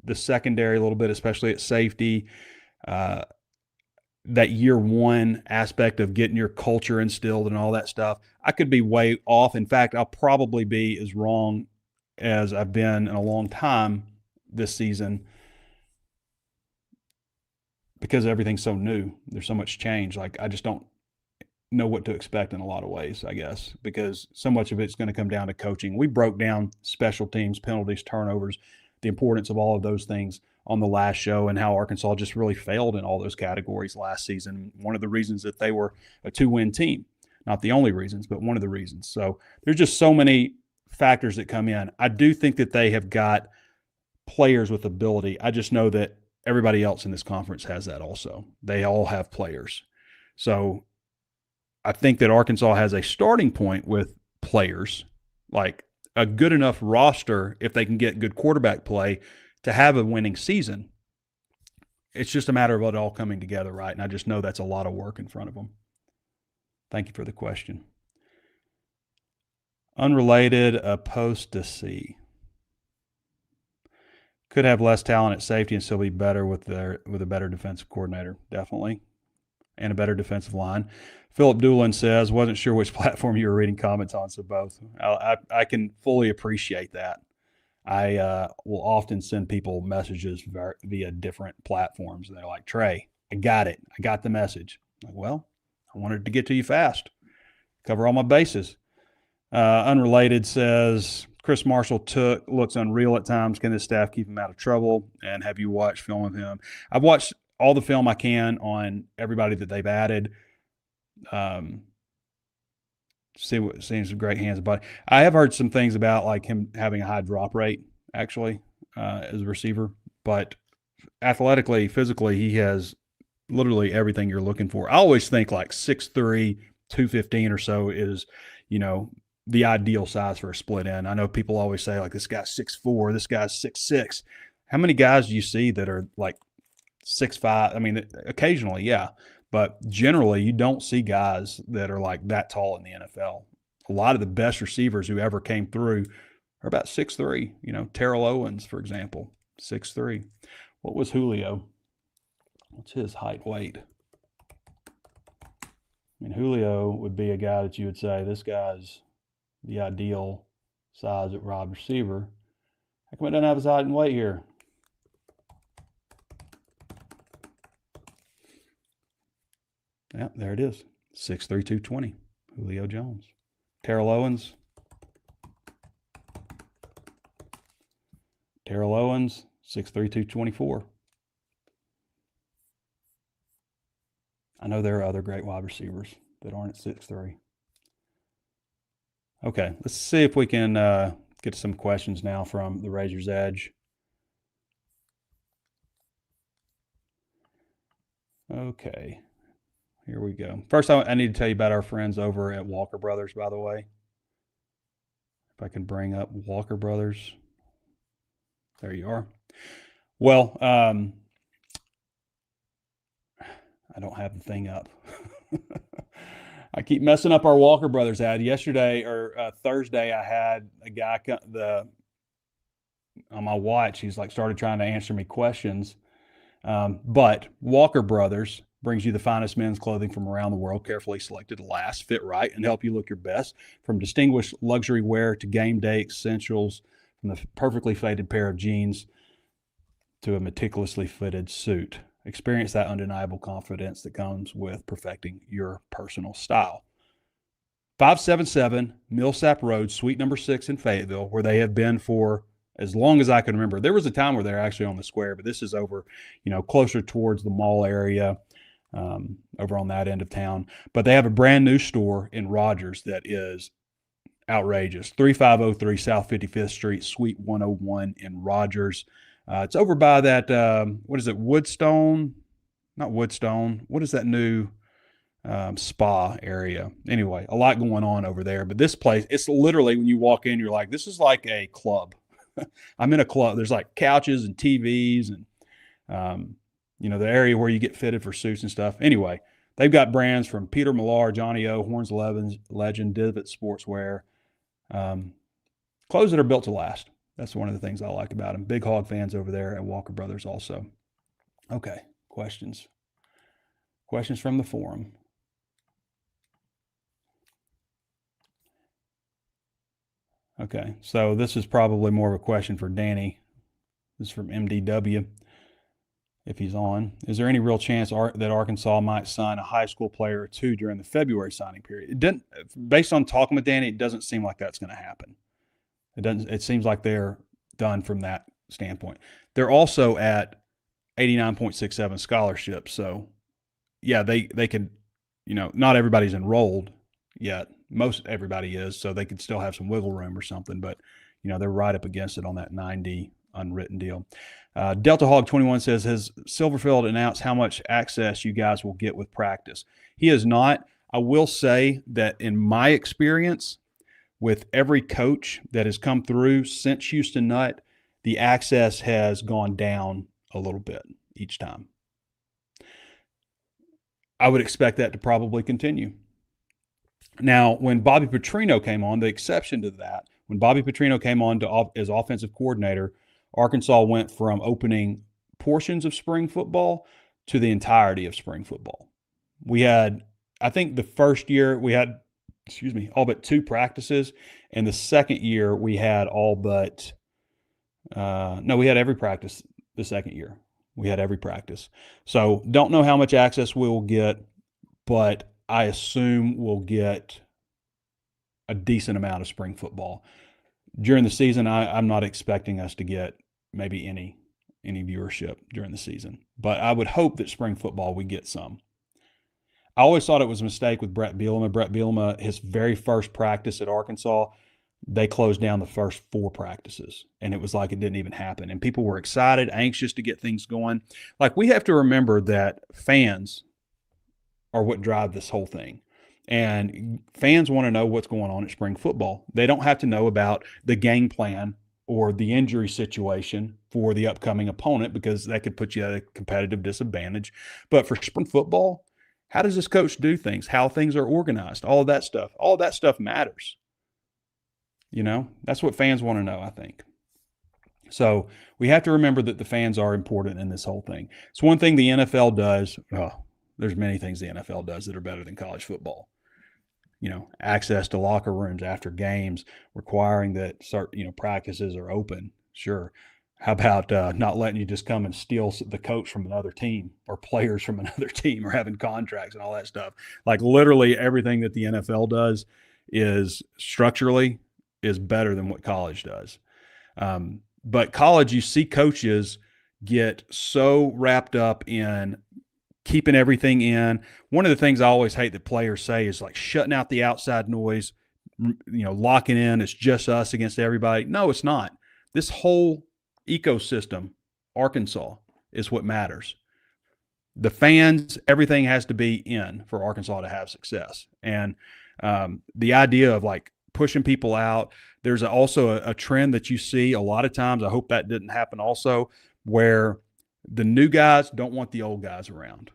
the secondary a little bit, especially at safety. That year one aspect of getting your culture instilled and all that stuff. I could be way off. In fact, I'll probably be as wrong as I've been in a long time this season because everything's so new. There's so much change. I just don't know what to expect in a lot of ways, I guess, because so much of it's going to come down to coaching. We broke down special teams, penalties, turnovers, the importance of all of those things on the last show and how Arkansas just really failed in all those categories last season. One of the reasons that they were a 2-win team, not the only reasons, but one of the reasons. So there's just so many factors that come in. I do think that they have got players with ability. I just know that everybody else in this conference has that also. They all have players. So I think that Arkansas has a starting point with players, like a good enough roster if they can get good quarterback play to have a winning season. It's just a matter of it all coming together, right? And I just know that's a lot of work in front of them. Thank you for the question. Unrelated, apostasy. Could have less talent at safety and still be better with a better defensive coordinator, definitely, and a better defensive line. Philip Doolin says, wasn't sure which platform you were reading comments on, so both. I can fully appreciate that. I will often send people messages via different platforms. And they're like, Trey, I got it. I got the message. I'm like, well, I wanted to get to you fast. Cover all my bases. Unrelated says, Chris Marshall looks unreal at times. Can this staff keep him out of trouble? And have you watched film of him? I've watched all the film I can on everybody that they've added. See what seems great hands, but I have heard some things about like him having a high drop rate actually as a receiver, but athletically, physically, he has literally everything you're looking for. I always think like 6'3", 215 or so is, the ideal size for a split end. I know people always say like this guy's 6'4", this guy's 6'6". How many guys do you see that are like 6'5"? I mean, occasionally, yeah. But generally, you don't see guys that are like that tall in the NFL. A lot of the best receivers who ever came through are about 6'3". Terrell Owens, for example, 6'3". What was Julio? What's his height, weight? I mean, Julio would be a guy that you would say, this guy's the ideal size at wide receiver. How come it doesn't have his height and weight here? Yeah, there it is. 6'3", 220. Julio Jones. Terrell Owens. 6'3", 224. I know there are other great wide receivers that aren't at 6'3". Okay, let's see if we can get some questions now from the Razor's Edge. Okay. Here we go. First, I need to tell you about our friends over at Walker Brothers, by the way. If I can bring up Walker Brothers. There you are. Well, I don't have the thing up. I keep messing up our Walker Brothers ad. Yesterday or Thursday, I had a guy on my watch. He's like started trying to answer me questions. But Walker Brothers brings you the finest men's clothing from around the world, carefully selected to last, fit right, and help you look your best. From distinguished luxury wear to game day essentials, from the perfectly fitted pair of jeans to a meticulously fitted suit. Experience that undeniable confidence that comes with perfecting your personal style. 577 Millsap Road, Suite number 6 in Fayetteville, where they have been for as long as I can remember. There was a time where they're actually on the square, but this is over, closer towards the mall area, over on that end of town. But they have a brand new store in Rogers that is outrageous. 3503 South 55th Street, Suite 101 in Rogers. It's over by that, what is it, Woodstone? Not Woodstone. What is that new spa area? Anyway, a lot going on over there. But this place, it's literally, when you walk in, you're like, this is like a club. I'm in a club. There's like couches and TVs and, the area where you get fitted for suits and stuff. Anyway, they've got brands from Peter Millar, Johnny O, Horns 11, Legend, Divot Sportswear. Clothes that are built to last. That's one of the things I like about them. Big Hog fans over there at Walker Brothers also. Okay, questions. Questions from the forum. Okay, so this is probably more of a question for Danny. This is from MDW, if he's on. Is there any real chance that Arkansas might sign a high school player or two during the February signing period? It didn't. Based on talking with Danny, it doesn't seem like that's going to happen. It seems like they're done from that standpoint. They're also at 89.67 scholarships. So, yeah, they could, not everybody's enrolled yet. Most everybody is, so they could still have some wiggle room or something. But, they're right up against it on that 90 unwritten deal. Delta Hog 21 says, has Silverfield announced how much access you guys will get with practice? He has not. I will say that in my experience, with every coach that has come through since Houston Nutt, the access has gone down a little bit each time. I would expect that to probably continue. Now, when Bobby Petrino came on, the exception to that, when Bobby Petrino came on as offensive coordinator, Arkansas went from opening portions of spring football to the entirety of spring football. We had, I think the first year we had, all but 2 practices. And the second year we had all but, we had every practice the second year. We had every practice. So don't know how much access we will get, but I assume we'll get a decent amount of spring football. During the season, I'm not expecting us to get maybe any viewership during the season, but I would hope that spring football we get some. I always thought it was a mistake with Brett Bielema. Brett Bielema, his very first practice at Arkansas, they closed down the first 4 practices, and it was like it didn't even happen. And people were excited, anxious to get things going. Like, we have to remember that fans are what drive this whole thing. And fans want to know what's going on at spring football. They don't have to know about the game plan or the injury situation for the upcoming opponent, because that could put you at a competitive disadvantage. But for spring football, how does this coach do things? How things are organized? All of that stuff matters. You know, that's what fans want to know, I think. So we have to remember that the fans are important in this whole thing. It's one thing the NFL does. There's many things the NFL does that are better than college football. You know, access to locker rooms after games, requiring that practices are open. Sure. How about not letting you just come and steal the coach from another team or players from another team, or having contracts and all that stuff? Like, literally everything that the NFL does is structurally is better than what college does. But college, you see coaches get so wrapped up in keeping everything in. One of the things I always hate that players say is like shutting out the outside noise, locking in. It's just us against everybody. No, it's not. This whole ecosystem, Arkansas, is what matters. The fans, everything has to be in for Arkansas to have success. And the idea of like pushing people out, there's also a trend that you see a lot of times. I hope that didn't happen also, where the new guys don't want the old guys around.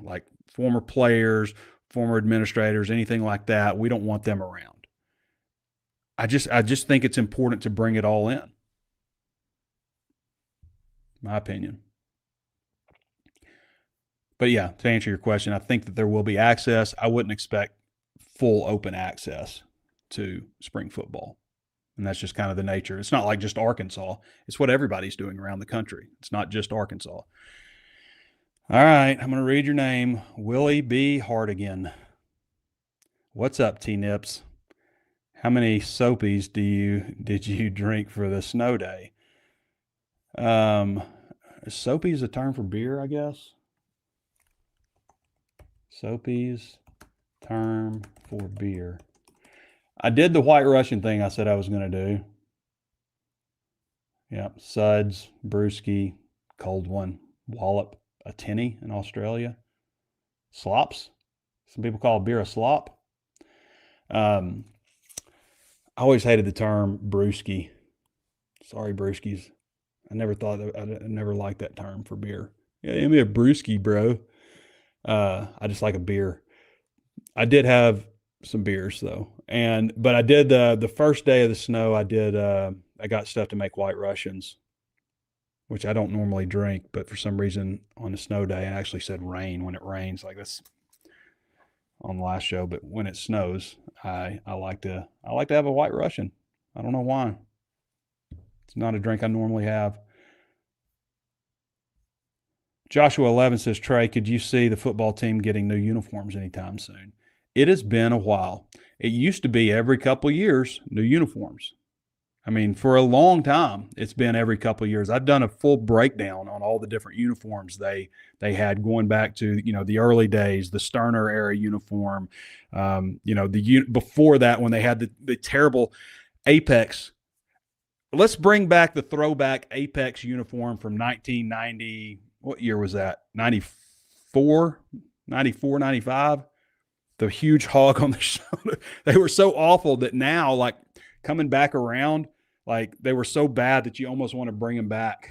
Like former players, former administrators, anything like that. We don't want them around. I just think it's important to bring it all in. My opinion. But yeah, to answer your question, I think that there will be access. I wouldn't expect full open access to spring football. And that's just kind of the nature. It's not like just Arkansas. It's what everybody's doing around the country. It's not just Arkansas. All right, I'm going to read your name. Willie B. Hardigan. What's up, T-Nips? How many soapies did you drink for the snow day? Soapy is a term for beer, I guess. Soapy's term for beer. I did the White Russian thing I said I was going to do. Yep, Suds, Brewski, cold one, Wallop, a tinny in Australia. Slops. Some people call beer a slop. I always hated the term brewski. Sorry, brewskis. I never liked that term for beer. Yeah, give me a brewski, bro. I just like a beer. I did have some beers though, but I did the first day of the snow. I got stuff to make White Russians, which I don't normally drink, but for some reason on the snow day, I actually said rain when it rains, like that's on the last show. But when it snows, I like to have a White Russian. I don't know why. It's not a drink I normally have. Joshua 11 says, Trey, could you see the football team getting new uniforms anytime soon? It has been a while. It used to be every couple of years, new uniforms. I mean, for a long time, it's been every couple of years. I've done a full breakdown on all the different uniforms they had going back to, the early days, the Sterner era uniform, before that when they had the terrible Apex. Let's bring back the throwback Apex uniform from 1990. What year was that? 94, 95? The huge hog on the shoulder. They were so awful that now, like, coming back around, like, they were so bad that you almost want to bring them back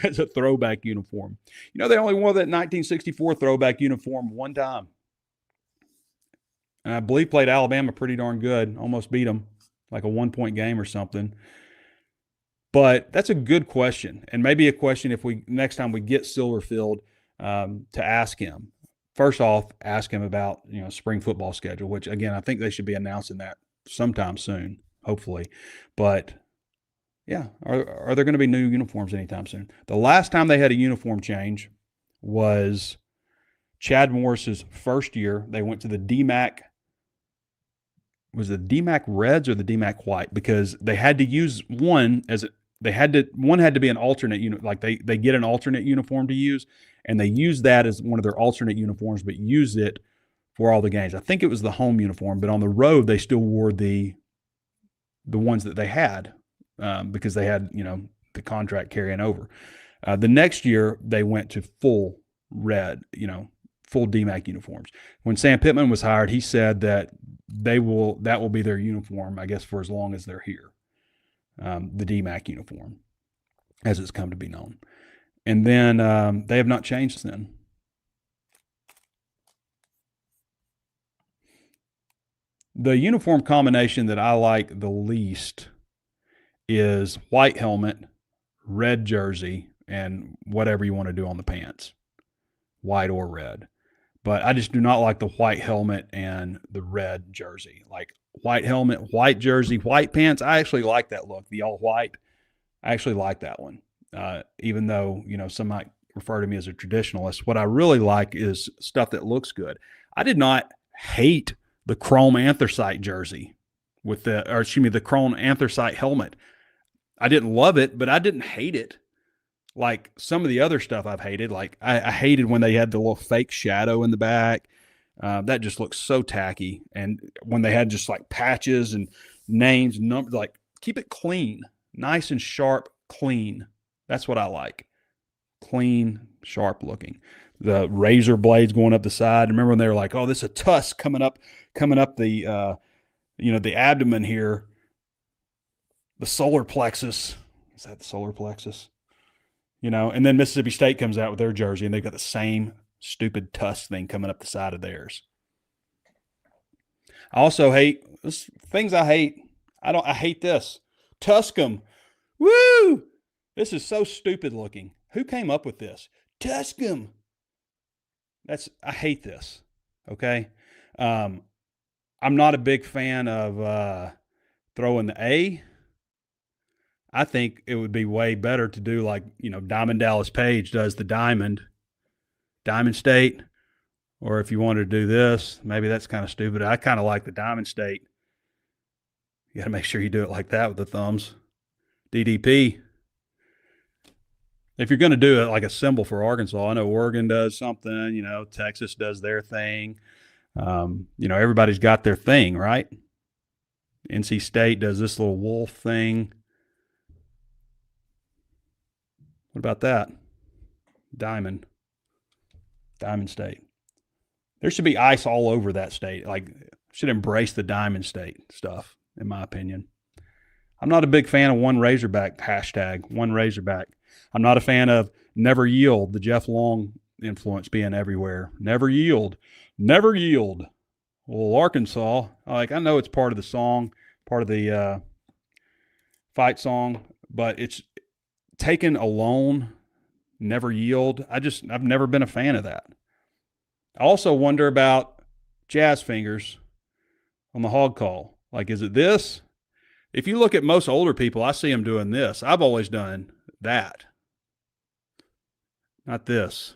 as a throwback uniform. They only wore that 1964 throwback uniform one time. And I believe played Alabama pretty darn good. Almost beat them, like a 1-point game or something. But that's a good question, and maybe a question if we next time we get Silverfield to ask him. First off, ask him about spring football schedule, which again I think they should be announcing that sometime soon, hopefully. But yeah, are there going to be new uniforms anytime soon? The last time they had a uniform change was Chad Morris's first year. They went to the DMAC. Was it the DMAC Reds or the DMAC White? Because they had to use one as one had to be an alternate like they get an alternate uniform to use, and they used that as one of their alternate uniforms, but used it for all the games. I think it was the home uniform, but on the road they still wore the ones that they had because they had the contract carrying over. The next year they went to full red, full DMAC uniforms. When Sam Pittman was hired, he said that that will be their uniform, I guess, for as long as they're here. The DMAC uniform, as it's come to be known. And then they have not changed since then. The uniform combination that I like the least is white helmet, red jersey, and whatever you want to do on the pants, white or red. But I just do not like the white helmet and the red jersey. Like white helmet, white jersey, white pants. I actually like that look, the all white. I actually like that one. Even though, some might refer to me as a traditionalist. What I really like is stuff that looks good. I did not hate the chrome anthracite jersey the chrome anthracite helmet. I didn't love it, but I didn't hate it. Like some of the other stuff I've hated, like I hated when they had the little fake shadow in the back. That just looks so tacky. And when they had just like patches and names, numbers, like keep it clean, nice and sharp, clean. That's what I like. Clean, sharp looking. The razor blades going up the side. Remember when they were like, "Oh, this is a tusk coming up the the abdomen here, the solar plexus." Is that the solar plexus? And then Mississippi State comes out with their jersey, and they've got the same stupid tusk thing coming up the side of theirs. I also hate things I hate. I hate this. Tuscum. Woo! This is so stupid looking. Who came up with this? Tuscum. I hate this. Okay. I'm not a big fan of throwing the A. I think it would be way better to do like, Diamond Dallas Page does the Diamond State. Or if you wanted to do this, maybe that's kind of stupid. I kind of like the Diamond State. You got to make sure you do it like that with the thumbs. DDP. If you're going to do it like a symbol for Arkansas, I know Oregon does something, Texas does their thing. Everybody's got their thing, right? NC State does this little wolf thing. What about that? Diamond State. There should be ice all over that state. Like, should embrace the Diamond State stuff, in my opinion. I'm not a big fan of one Razorback hashtag, one Razorback. I'm not a fan of never yield, the Jeff Long influence being everywhere. Never yield. Never yield. Well, Arkansas, I know it's part of the song, part of the fight song, but it's taken alone, never yield. I've never been a fan of that. I also wonder about jazz fingers on the hog call. Like, is it this? If you look at most older people, I see them doing this. I've always done that. Not this.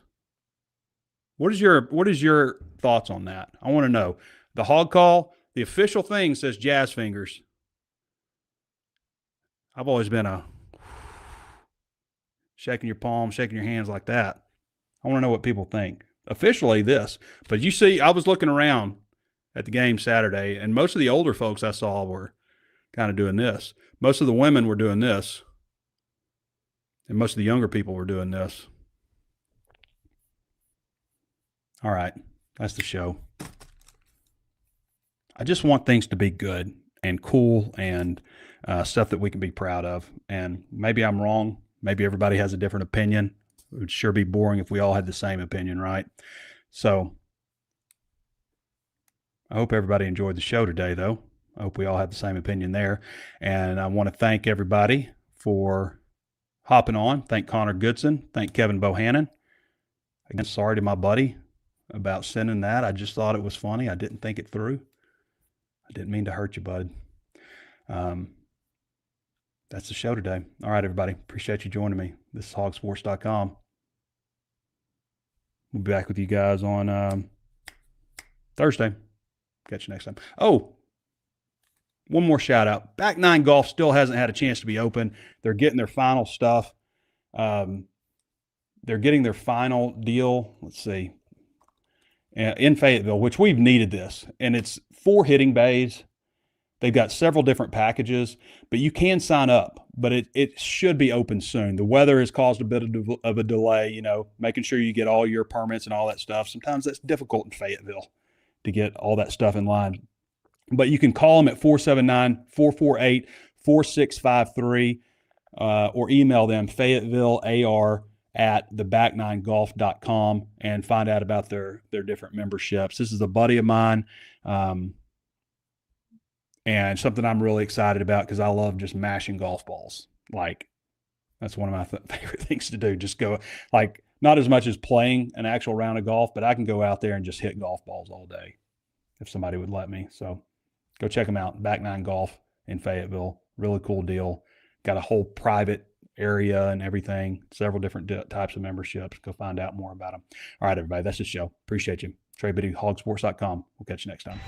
What is your thoughts on that? I want to know. The hog call, the official thing says jazz fingers. I've always been a shaking your palm, shaking your hands like that. I want to know what people think. Officially this. But you see, I was looking around at the game Saturday, and most of the older folks I saw were kind of doing this. Most of the women were doing this. And most of the younger people were doing this. All right. That's the show. I just want things to be good and cool and stuff that we can be proud of. And maybe I'm wrong. Maybe everybody has a different opinion. It would sure be boring if we all had the same opinion, right? So I hope everybody enjoyed the show today, though. I hope we all have the same opinion there. And I want to thank everybody for hopping on. Thank Connor Goodson. Thank Kevin Bohannon. Again, sorry to my buddy about sending that. I just thought it was funny. I didn't think it through. I didn't mean to hurt you, bud. That's the show today. All right, everybody. Appreciate you joining me. This is HawgSports.com. We'll be back with you guys on Thursday. Catch you next time. Oh, one more shout out. Back Nine Golf still hasn't had a chance to be open. They're getting their final stuff. They're getting their final deal. Let's see. In Fayetteville, which we've needed this. And it's 4 hitting bays. They've got several different packages, but you can sign up. But it should be open soon. The weather has caused a bit of a delay, you know, making sure you get all your permits and all that stuff. Sometimes that's difficult in Fayetteville to get all that stuff in line. But you can call them at 479-448-4653 or email them FayettevilleAR@theback9golf.com and find out about their different memberships. This is a buddy of mine. And something I'm really excited about because I love just mashing golf balls. Like, that's one of my favorite things to do. Just go, like, not as much as playing an actual round of golf, but I can go out there and just hit golf balls all day if somebody would let me. So go check them out. Back Nine Golf in Fayetteville. Really cool deal. Got a whole private area and everything. Several different types of memberships. Go find out more about them. All right, everybody. That's the show. Appreciate you. Trey Biddy, HawgSports.com. We'll catch you next time.